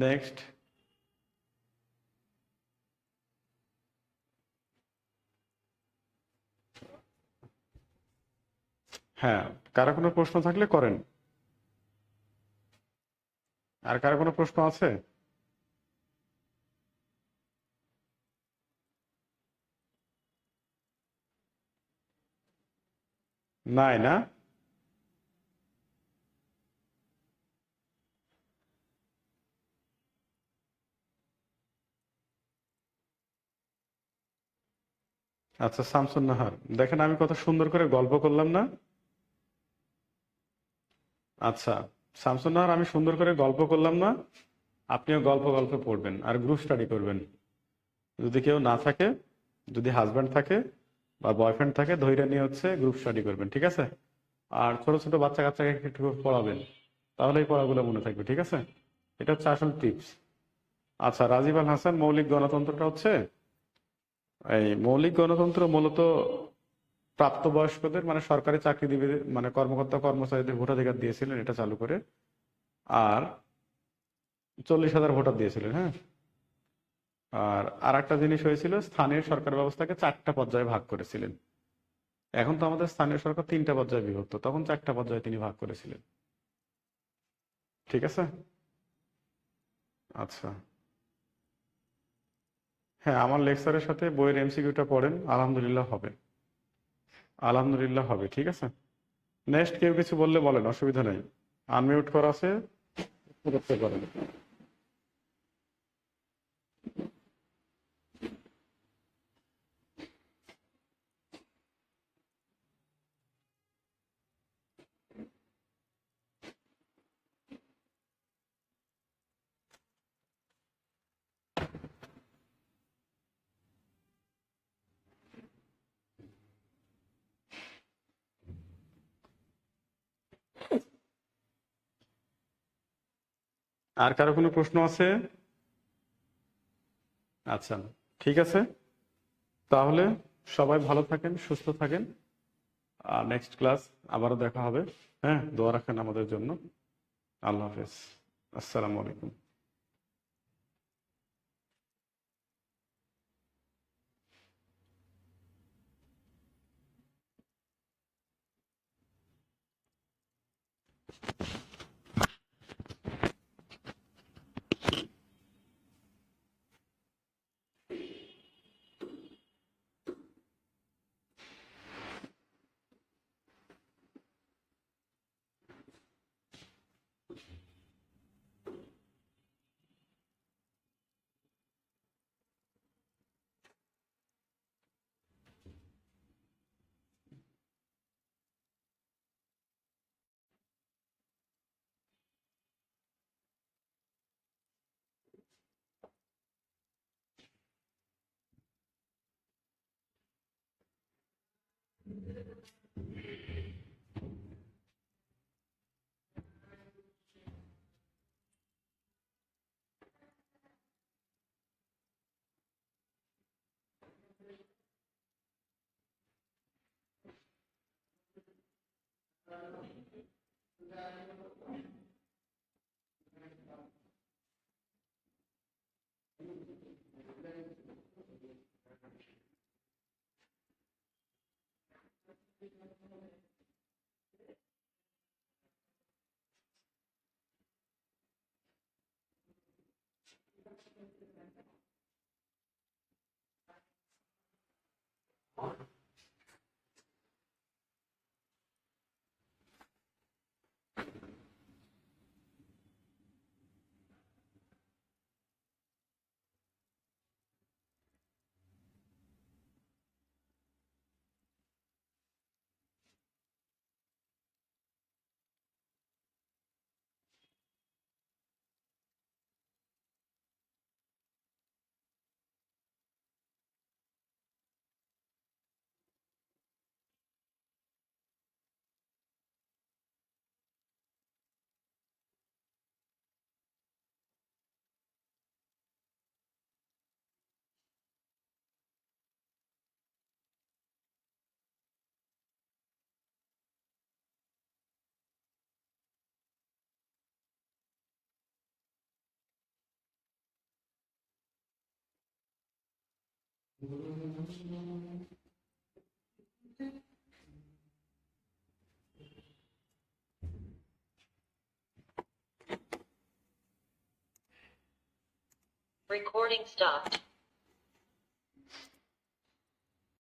নেক্সট। হ্যাঁ, কারো কোনো প্রশ্ন থাকলে করেন। আর কারো কোনো প্রশ্ন আছে? নাই না? আচ্ছা, শামসুন নাহার, দেখেন আমি কত সুন্দর করে গল্প করলাম না? আচ্ছা, শামসুন নাহার, আমি সুন্দর করে গল্প করলাম না? আপনিও গল্প গল্প পড়বেন আর গ্রুপ স্টাডি করবেন। যদি কেউ না থাকে, যদি হাজব্যান্ড থাকে বা বয়ফ্রেন্ড থাকে, ধৈর্য নিয়ে হচ্ছে গ্রুপ স্টাডি করবেন, ঠিক আছে? আর ছোট ছোট বাচ্চা কাচ্চাকে একটু পড়াবেন, তাহলে এই পড়াগুলো মনে থাকবে, ঠিক আছে? এটা হচ্ছে আসল টিপস। আচ্ছা, রাজীব আল হাসান, মৌলিক গণতন্ত্রটা হচ্ছে, এই মৌলিক গণতন্ত্র মূলত প্রাপ্তবয়স্কদের, মানে সরকারি চাকরিজীবীদের, মানে কর্মকর্তা কর্মচারীদের ভোটাধিকার দিয়েছিলেন এটা চালু করে। আর 40,000 ভোটার দিয়েছিলেন, হ্যাঁ। আর আরেকটা জিনিস হয়েছিল, স্থানীয় সরকার ব্যবস্থাকে 4টা পর্যায়ে ভাগ করেছিলেন। এখন তো আমাদের স্থানীয় সরকার 3টা পর্যায়ে বিভক্ত, তখন 4টা পর্যায়ে তিনি ভাগ করেছিলেন, ঠিক আছে? আচ্ছা, হ্যাঁ, আমার লেকচারের সাথে বইয়ের এমসিকিউটা পড়েন, আলহামদুলিল্লাহ হবে, আলহামদুলিল্লাহ হবে, ঠিক আছে? নেক্সট কেউ কিছু বললে বলেন, অসুবিধা নেই, আনমিউট করা আছে, করতে পারেন। আর কারো কোনো প্রশ্ন আছে? আচ্ছা, ঠিক আছে, তাহলে সবাই ভালো থাকেন, সুস্থ থাকেন, আর নেক্সট ক্লাস আবারও দেখা হবে। হ্যাঁ, দোয়া রাখেন আমাদের জন্য। আল্লাহ হাফেজ। আসসালামু আলাইকুম। Recording stopped.